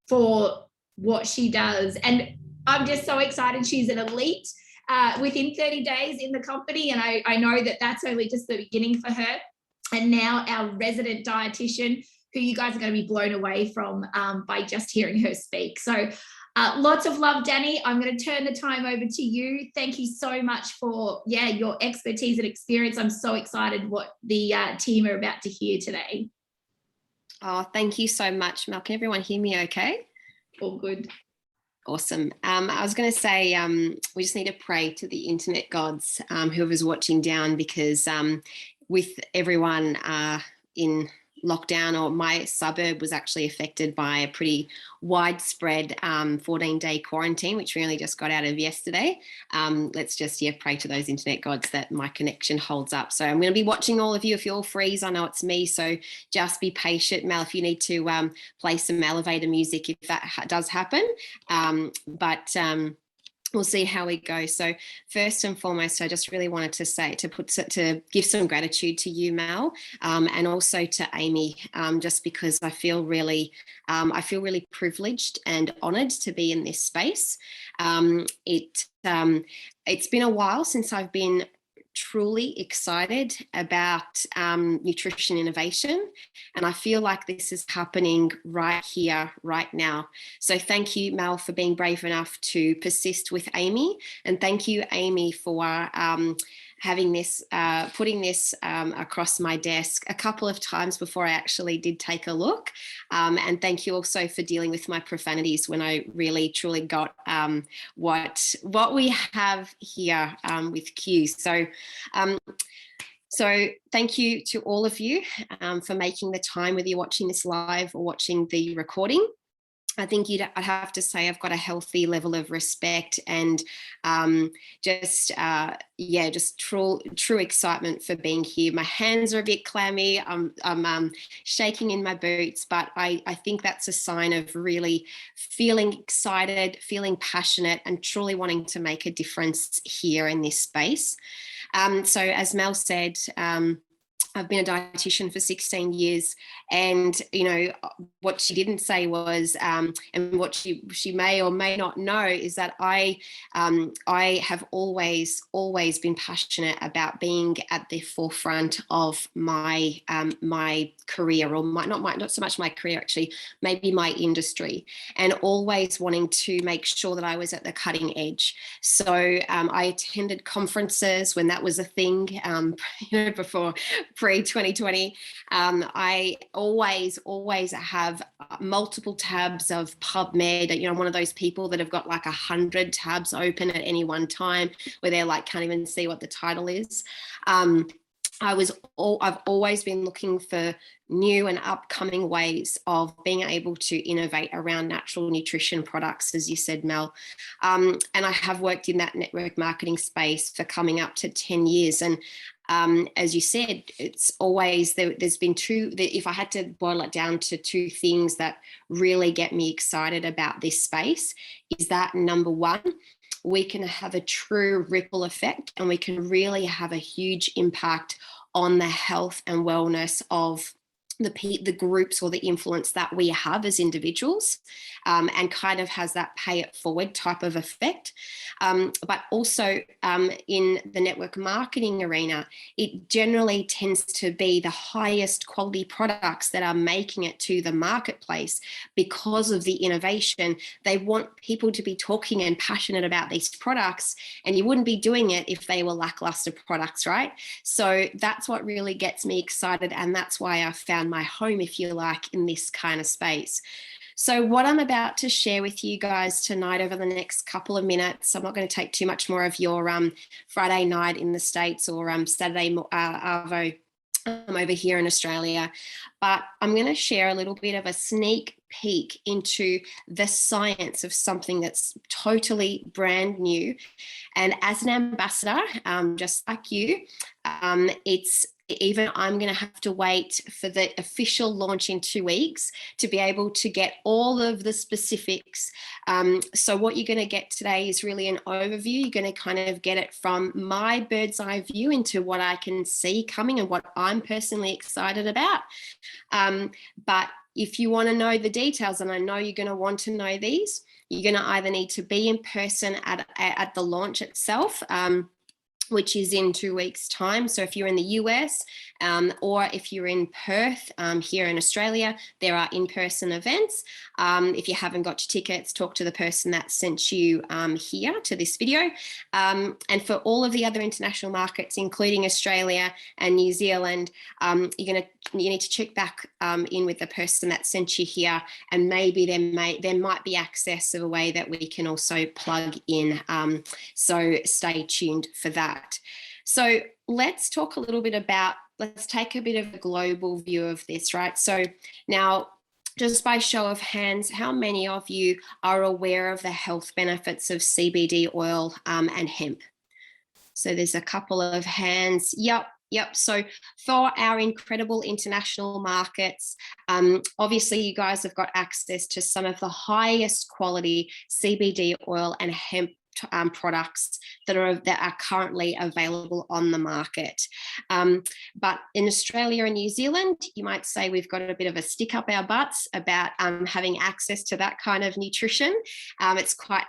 for what she does. And I'm just so excited. She's an elite within 30 days in the company. And I know that that's only just the beginning for her. And now our resident dietitian, who you guys are going to be blown away from by just hearing her speak. So lots of love, Dani. I'm going to turn the time over to you. Thank you so much for, your expertise and experience. I'm so excited what the team are about to hear today. Oh, thank you so much, Mel. Can everyone hear me okay? All good. Awesome. I was going to say we just need to pray to the internet gods, whoever's watching down, because with everyone in lockdown, or my suburb was actually affected by a pretty widespread 14-day quarantine, which we only just got out of yesterday. Let's just pray to those internet gods that my connection holds up. So I'm going to be watching all of you. If you all freeze, I know it's me, so just be patient. Mel, if you need to play some elevator music, if that does happen. We'll see how we go. So first and foremost, I just really wanted to say, to give some gratitude to you, Mel, and also to Amy, just because I feel really privileged and honoured to be in this space. It's been a while since I've been truly excited about nutrition innovation, and I feel like this is happening right here, right now. So thank you, Mel, for being brave enough to persist with Amy, and thank you, Amy, for having this, putting this across my desk a couple of times before I actually did take a look. And thank you also for dealing with my profanities when I really truly got what we have here with Q. So thank you to all of you for making the time, whether you're watching this live or watching the recording. I think I'd have to say I've got a healthy level of respect and just true excitement for being here. My hands are a bit clammy. I'm shaking in my boots, but I think that's a sign of really feeling excited, feeling passionate, and truly wanting to make a difference here in this space. So as Mel said, I've been a dietitian for 16 years, and what she didn't say was, and what she may or may not know, is that I have always been passionate about being at the forefront of my my career, or not so much my career, actually, maybe my industry, and always wanting to make sure that I was at the cutting edge. So I attended conferences when that was a thing, before pre-2020. I always have multiple tabs of PubMed. I'm one of those people that have got like 100 tabs open at any one time, where they're like can't even see what the title is. I've always been looking for new and upcoming ways of being able to innovate around natural nutrition products, as you said, Mel. And I have worked in that network marketing space for coming up to 10 years. And as you said, it's always, there's been if I had to boil it down to two things that really get me excited about this space, is that number one, we can have a true ripple effect, and we can really have a huge impact on the health and wellness of the groups or the influence that we have as individuals, and kind of has that pay it forward type of effect. But also in the network marketing arena, it generally tends to be the highest quality products that are making it to the marketplace because of the innovation. They want people to be talking and passionate about these products, and you wouldn't be doing it if they were lackluster products, right? So that's what really gets me excited, and that's why I found my home, if you like, in this kind of space. So what I'm about to share with you guys tonight over the next couple of minutes, I'm not going to take too much more of your Friday night in the States or Saturday Arvo over here in Australia. But I'm going to share a little bit of a sneak peek into the science of something that's totally brand new. And as an ambassador, just like you, I'm going to have to wait for the official launch in 2 weeks to be able to get all of the specifics. So what you're going to get today is really an overview. You're going to kind of get it from my bird's eye view into what I can see coming and what I'm personally excited about. But if you want to know the details, and I know you're going to want to know these, you're going to either need to be in person at the launch itself, which is in 2 weeks' time. So if you're in the US or if you're in Perth here in Australia, there are in-person events. If you haven't got your tickets, talk to the person that sent you here to this video. And for all of the other international markets, including Australia and New Zealand, you need to check back in with the person that sent you here, and maybe there might be access of a way that we can also plug in. So stay tuned for that. So let's talk a little bit about, let's take a bit of a global view of this, right? So now, just by show of hands, how many of you are aware of the health benefits of CBD oil and hemp? So there's a couple of hands. Yep. So for our incredible international markets, obviously you guys have got access to some of the highest quality CBD oil and hemp products that are currently available on the market. But in Australia and New Zealand, you might say we've got a bit of a stick up our butts about having access to that kind of nutrition. It's quite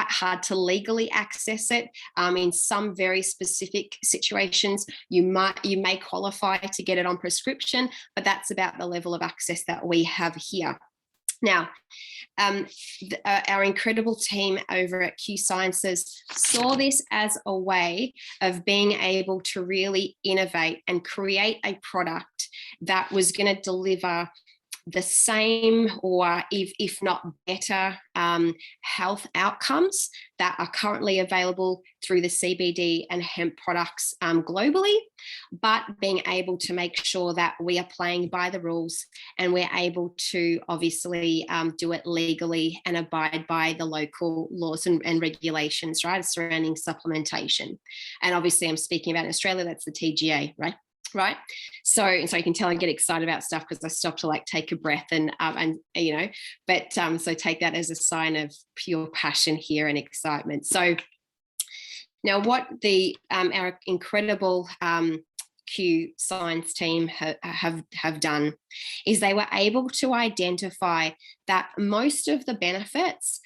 hard to legally access it. In some very specific situations, you may qualify to get it on prescription, but that's about the level of access that we have here. Now, our incredible team over at Q Sciences saw this as a way of being able to really innovate and create a product that was going to deliver the same, or if not better, health outcomes that are currently available through the CBD and hemp products globally, but being able to make sure that we are playing by the rules and we're able to obviously do it legally and abide by the local laws and regulations, right, surrounding supplementation. And obviously I'm speaking about in Australia, that's the TGA, right? So you can tell I get excited about stuff because I stop to like take a breath and so take that as a sign of pure passion here and excitement. So now what our incredible Q Science team have done is they were able to identify that most of the benefits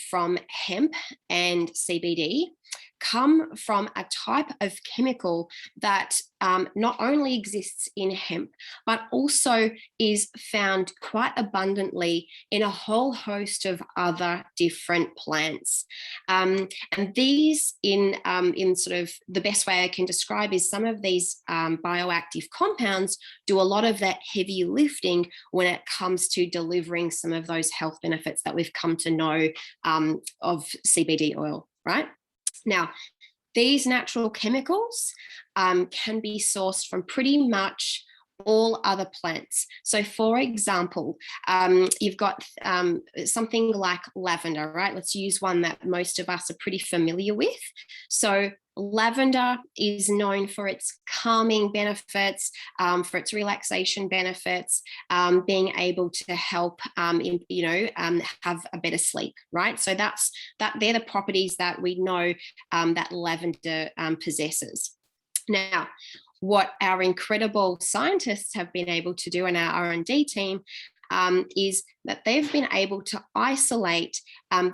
from hemp and CBD come from a type of chemical that not only exists in hemp, but also is found quite abundantly in a whole host of other different plants. And these, in sort of the best way I can describe, is some of these bioactive compounds do a lot of that heavy lifting when it comes to delivering some of those health benefits that we've come to know of CBD oil, right? Now, these natural chemicals can be sourced from pretty much all other plants. So for example, you've got something like lavender, right? Let's use one that most of us are pretty familiar with. So lavender is known for its calming benefits, for its relaxation benefits, being able to help, have a better sleep, right? So they're the properties that we know that lavender possesses. Now, what our incredible scientists have been able to do in our R&D team is that they've been able to isolate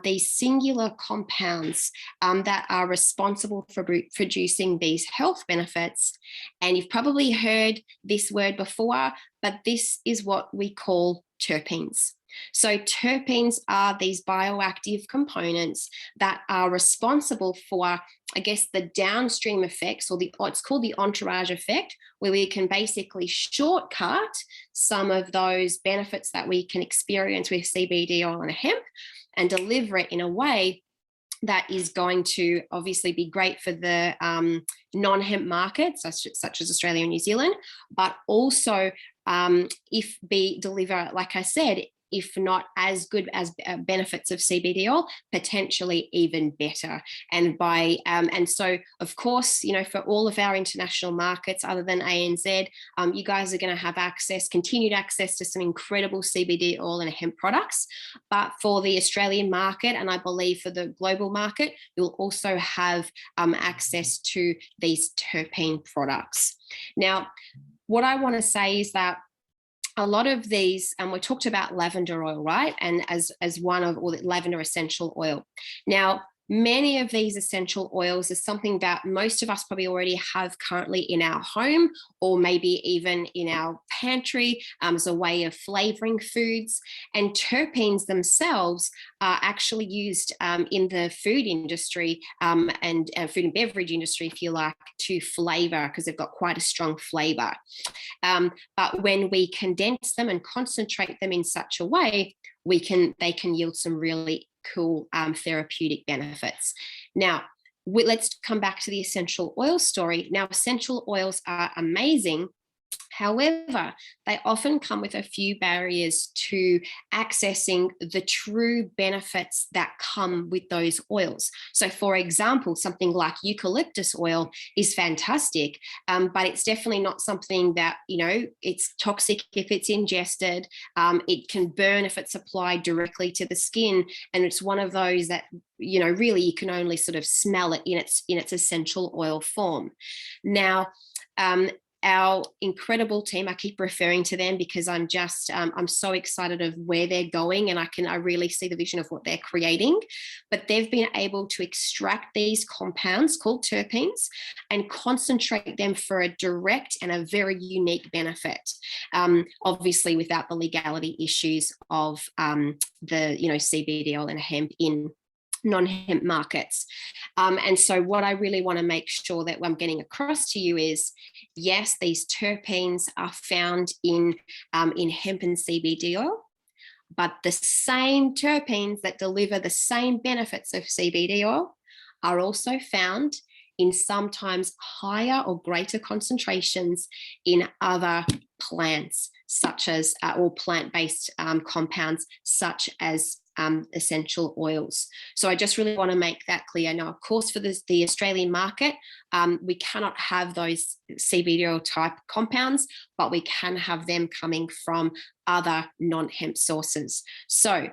these singular compounds that are responsible for producing these health benefits. And you've probably heard this word before, but this is what we call terpenes. So terpenes are these bioactive components that are responsible for, I guess, the downstream effects, or it's called the entourage effect, where we can basically shortcut some of those benefits that we can experience with CBD oil and hemp and deliver it in a way that is going to obviously be great for the non-hemp markets such as Australia and New Zealand, but also deliver, like I said, if not as good as benefits of CBD oil, potentially even better. And so of course, for all of our international markets other than ANZ, you guys are going to have continued access to some incredible CBD oil and hemp products. But for the Australian market, and I believe for the global market, you'll also have access to these terpene products. Now, what I want to say is that a lot of these, and we talked about lavender oil, right? And as one of all the lavender essential oil. Now, many of these essential oils is something that most of us probably already have currently in our home, or maybe even in our pantry as a way of flavoring foods. And terpenes themselves are actually used in the food industry and food and beverage industry, if you like, to flavor, because they've got quite a strong flavor. But when we condense them and concentrate them in such a way, they can yield some really cool therapeutic benefits. Now, let's come back to the essential oil story. Now, essential oils are amazing. However, they often come with a few barriers to accessing the true benefits that come with those oils. So, for example, something like eucalyptus oil is fantastic, but it's definitely not something that, it's toxic if it's ingested. It can burn if it's applied directly to the skin. And it's one of those that, really you can only sort of smell it in its essential oil form. Now, our incredible team, I keep referring to them because I'm so excited of where they're going, and I really see the vision of what they're creating. But they've been able to extract these compounds called terpenes and concentrate them for a direct and a very unique benefit, obviously without the legality issues of the CBD oil and hemp in non-hemp markets. And so what I really want to make sure that I'm getting across to you is, yes, these terpenes are found in hemp and CBD oil, but the same terpenes that deliver the same benefits of CBD oil are also found in sometimes higher or greater concentrations in other plants, such as or plant-based compounds, such as essential oils. So I just really want to make that clear. Now, of course, for the Australian market, we cannot have those CBD oil type compounds, but we can have them coming from other non-hemp sources. So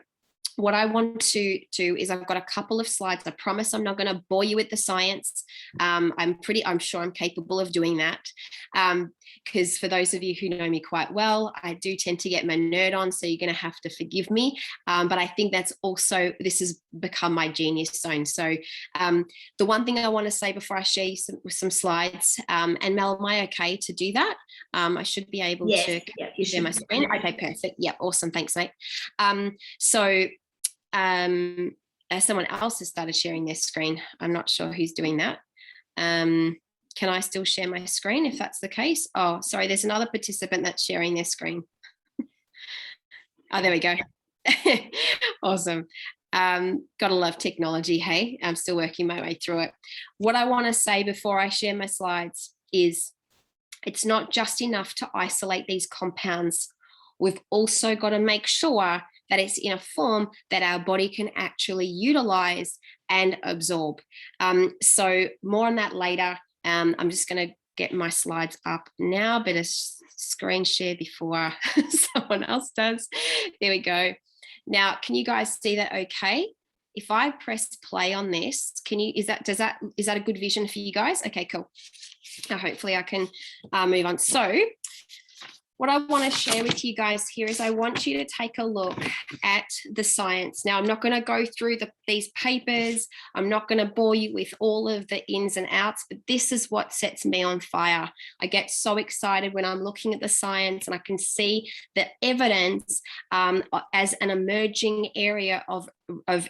what I want to do is, I've got a couple of slides. I promise I'm not going to bore you with the science. I'm sure I'm capable of doing that. Because for those of you who know me quite well, I do tend to get my nerd on, so you're going to have to forgive me. But I think this has become my genius zone. So the one thing I want to say before I share you some slides, and Mel, am I okay to do that? I should be able to share my screen. Okay, perfect. Yeah, awesome. Thanks, mate. Someone else has started sharing their screen. I'm not sure who's doing that. Can I still share my screen if that's the case? Oh, sorry, there's another participant that's sharing their screen. Oh, there we go. Awesome. Gotta love technology, hey? I'm still working my way through it. What I want to say before I share my slides is, it's not just enough to isolate these compounds. We've also got to make sure that it's in a form that our body can actually utilize and absorb. So more on that later. I'm just going to get my slides up now, but a screen share before someone else does. There we go. Now, can you guys see that okay? If I press play on this, is that a good vision for you guys? Okay, cool. Now, hopefully I can move on. So what I want to share with you guys here is, I want you to take a look at the science. Now, I'm not going to go through these papers. I'm not going to bore you with all of the ins and outs, but this is what sets me on fire. I get so excited when I'm looking at the science and I can see the evidence as an emerging area of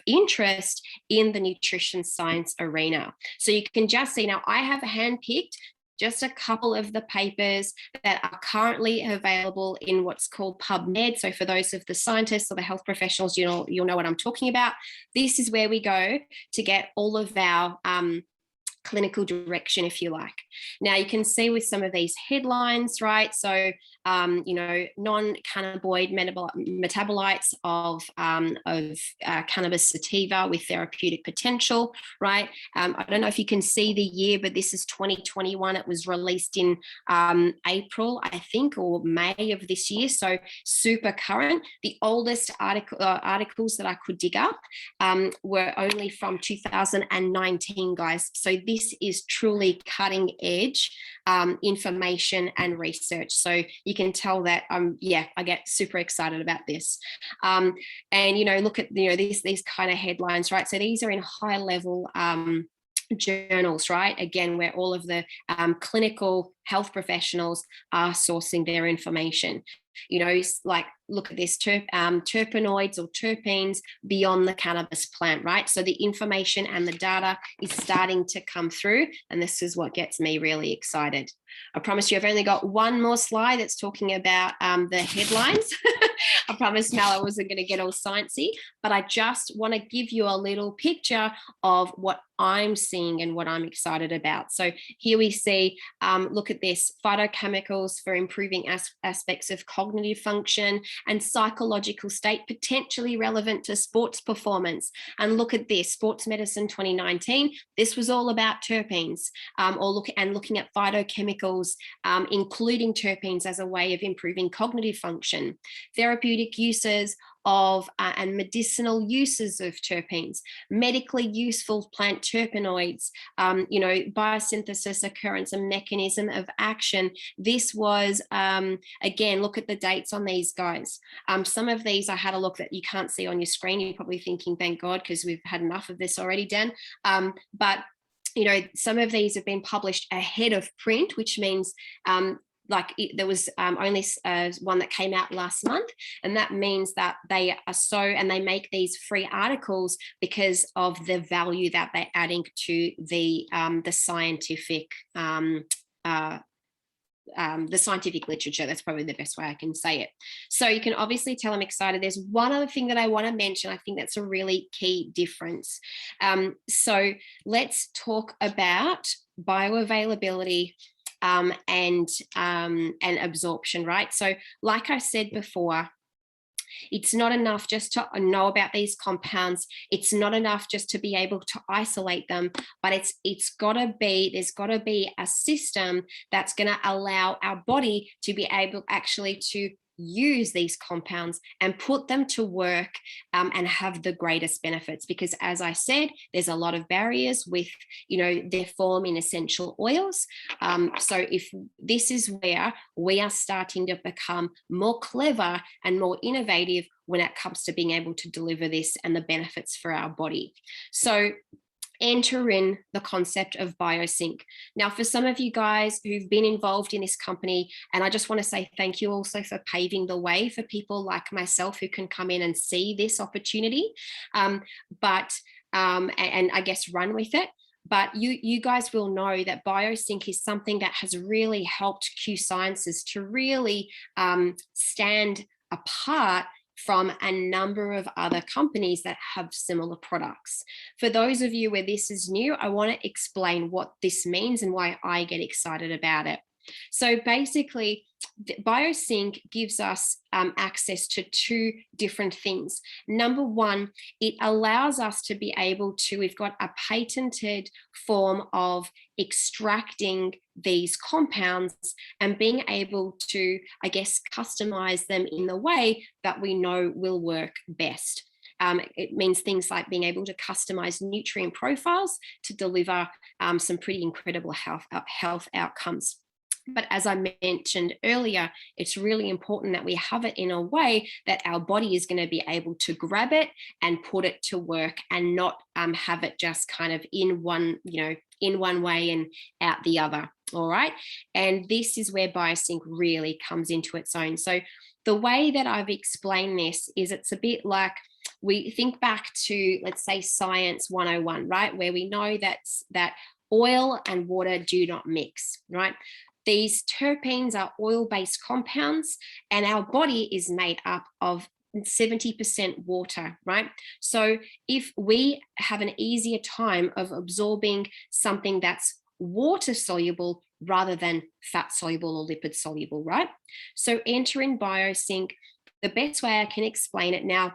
interest in the nutrition science arena. So you can just see now, I have handpicked just a couple of the papers that are currently available in what's called PubMed. So for those of the scientists or the health professionals, you'll know what I'm talking about. This is where we go to get all of our clinical direction, if you like. Now you can see with some of these headlines, right? So, non-cannabinoid metabolites of cannabis sativa with therapeutic potential, right? I don't know if you can see the year, but this is 2021. It was released in April, I think, or May of this year. So super current. The oldest articles that I could dig up were only from 2019, guys. So this is truly cutting edge information and research. So you can tell that I get super excited about this. And look at these kind of headlines, right? So these are in high level journals, right? Again, where all of the clinical health professionals are sourcing their information. Like look at this, terpenoids or terpenes beyond the cannabis plant, right? So the information and the data is starting to come through, and this is what gets me really excited. I promise you, I've only got one more slide that's talking about the headlines. I promised Mel I wasn't going to get all sciencey, but I just want to give you a little picture of what I'm seeing and what I'm excited about. So here we see, look at this, phytochemicals for improving aspects of cognitive function and psychological state, potentially relevant to sports performance. And look at this, Sports Medicine 2019. This was all about terpenes, looking at phytochemicals, including terpenes as a way of improving cognitive function. Therapeutic uses of and medicinal uses of terpenes, medically useful plant terpenoids, biosynthesis, occurrence, and mechanism of action. This was, again, look at the dates on these guys. Some of these I had a look that you can't see on your screen. You're probably thinking, thank God, because we've had enough of this already, Dan. But some of these have been published ahead of print, which means there was only one that came out last month, and that means that they are and they make these free articles because of the value that they're adding to the scientific literature. That's probably the best way I can say it. So you can obviously tell I'm excited. There's one other thing that I want to mention. I think that's a really key difference. So let's talk about bioavailability and absorption, right? So like I said before, it's not enough just to know about these compounds. It's not enough just to be able to isolate them, but there's got to be a system that's going to allow our body to be able actually to use these compounds and put them to work and have the greatest benefits, because as I said, there's a lot of barriers with their form in essential oils. So if this is where we are starting to become more clever and more innovative when it comes to being able to deliver this and the benefits for our body. So enter in the concept of biosync. Now, for some of you guys who've been involved in this company, and I just want to say thank you also for paving the way for people like myself who can come in and see this opportunity, and I guess run with it. But you guys will know that biosync is something that has really helped Q Sciences to really stand apart from a number of other companies that have similar products. For those of you where this is new, I want to explain what this means and why I get excited about it. So basically, biosync gives us access to two different things. Number one, it allows us to be able to, we've got a patented form of extracting these compounds and being able to, I guess, customize them in the way that we know will work best. It means things like being able to customize nutrient profiles to deliver some pretty incredible health outcomes. But as I mentioned earlier, it's really important that we have it in a way that our body is going to be able to grab it and put it to work, and not have it just kind of in one way and out the other. All right. And this is where biosync really comes into its own. So the way that I've explained this is it's a bit like, we think back to, let's say, Science 101, right? Where we know that oil and water do not mix, right? These terpenes are oil-based compounds, and our body is made up of 70% water, right? So if we have an easier time of absorbing something that's water soluble rather than fat soluble or lipid soluble, right? So enter in BioSync. The best way I can explain it now,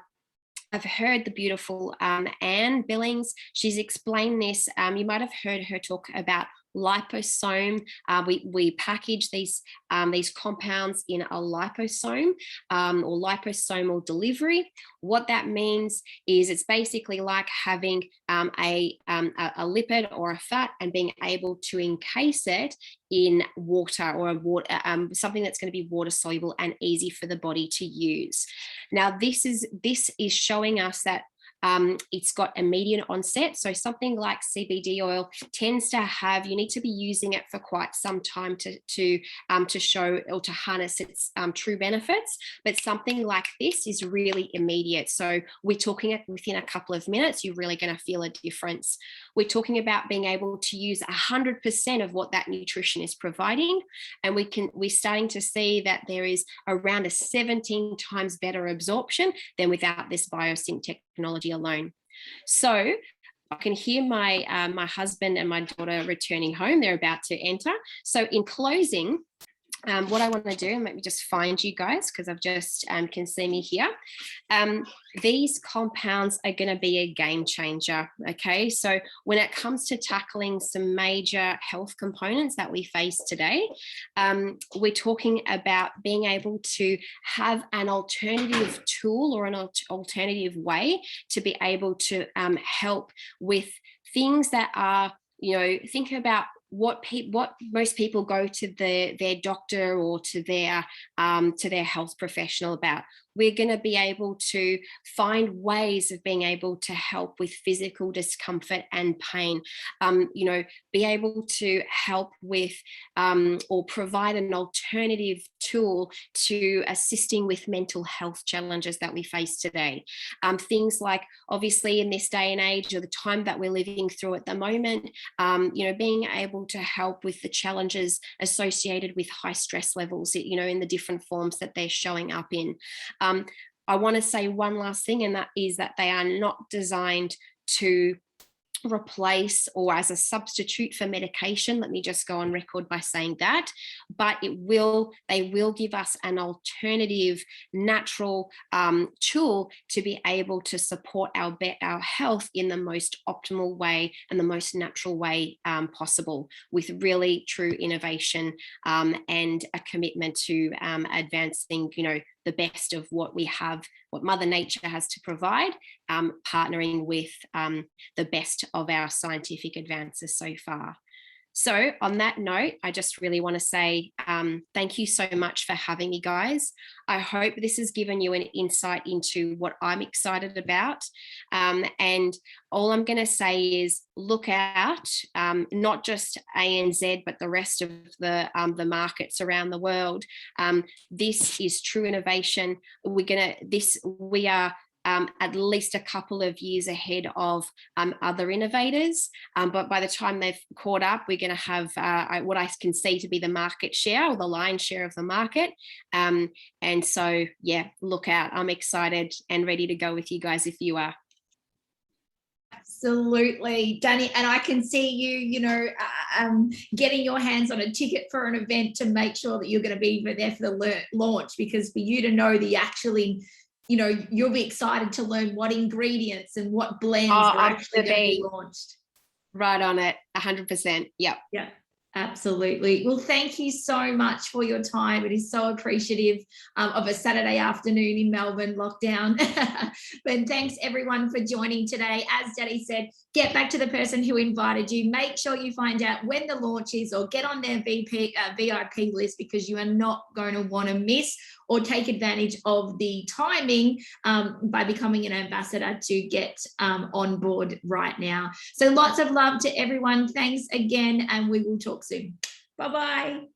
I've heard the beautiful Anne Billings. She's explained this. You might have heard her talk about liposome. We package these compounds in a liposome or liposomal delivery. What that means is it's basically like having a lipid or a fat and being able to encase it in water or something that's going to be water soluble and easy for the body to use. Now, this is showing us that it's got immediate onset. So something like CBD oil tends to have, you need to be using it for quite some time to show or to harness its true benefits. But something like this is really immediate. So we're talking within a couple of minutes, you're really going to feel a difference. We're talking about being able to use 100% of what that nutrition is providing. And we're starting to see that there is around a 17 times better absorption than without this BioSync technology alone. So I can hear my my husband and my daughter returning home. They're about to enter. So in closing, what I want to do, and let me just find you guys because I've just can see me here. These compounds are going to be a game changer. Okay, so when it comes to tackling some major health components that we face today, we're talking about being able to have an alternative tool or an alternative way to be able to help with things that are, think about what most people go to their doctor or to their health professional about. We're going to be able to find ways of being able to help with physical discomfort and pain, be able to help with or provide an alternative tool to assisting with mental health challenges that we face today. Things like, obviously in this day and age or the time that we're living through at the moment, being able to help with the challenges associated with high stress levels, in the different forms that they're showing up in. I want to say one last thing, and that is that they are not designed to replace or as a substitute for medication. Let me just go on record by saying that, but they will give us an alternative natural tool to be able to support our health in the most optimal way and the most natural way possible, with really true innovation and a commitment to advancing, the best of what we have, what Mother Nature has to provide, partnering with the best of our scientific advances so far. So on that note, I just really want to say thank you so much for having me, guys. I hope this has given you an insight into what I'm excited about. And all I'm going to say is look out, not just ANZ, but the rest of the markets around the world. This is true innovation. We are at least a couple of years ahead of other innovators. But by the time they've caught up, we're going to have what I can see to be the market share or the lion's share of the market. And so, yeah, look out. I'm excited and ready to go with you guys if you are. Absolutely, Danny. And I can see you, getting your hands on a ticket for an event to make sure that you're going to be there for the launch, because for you to know the actually, you'll be excited to learn what ingredients and what blends are actually going to be launched. Right on it, 100%. Yep. Yeah. Absolutely. Well, thank you so much for your time. It is so appreciative of a Saturday afternoon in Melbourne lockdown. But thanks everyone for joining today. As Daddy said, get back to the person who invited you. Make sure you find out when the launch is or get on their VIP list, because you are not going to want to miss or take advantage of the timing by becoming an ambassador to get on board right now. So lots of love to everyone. Thanks again, and we will talk soon. Bye-bye.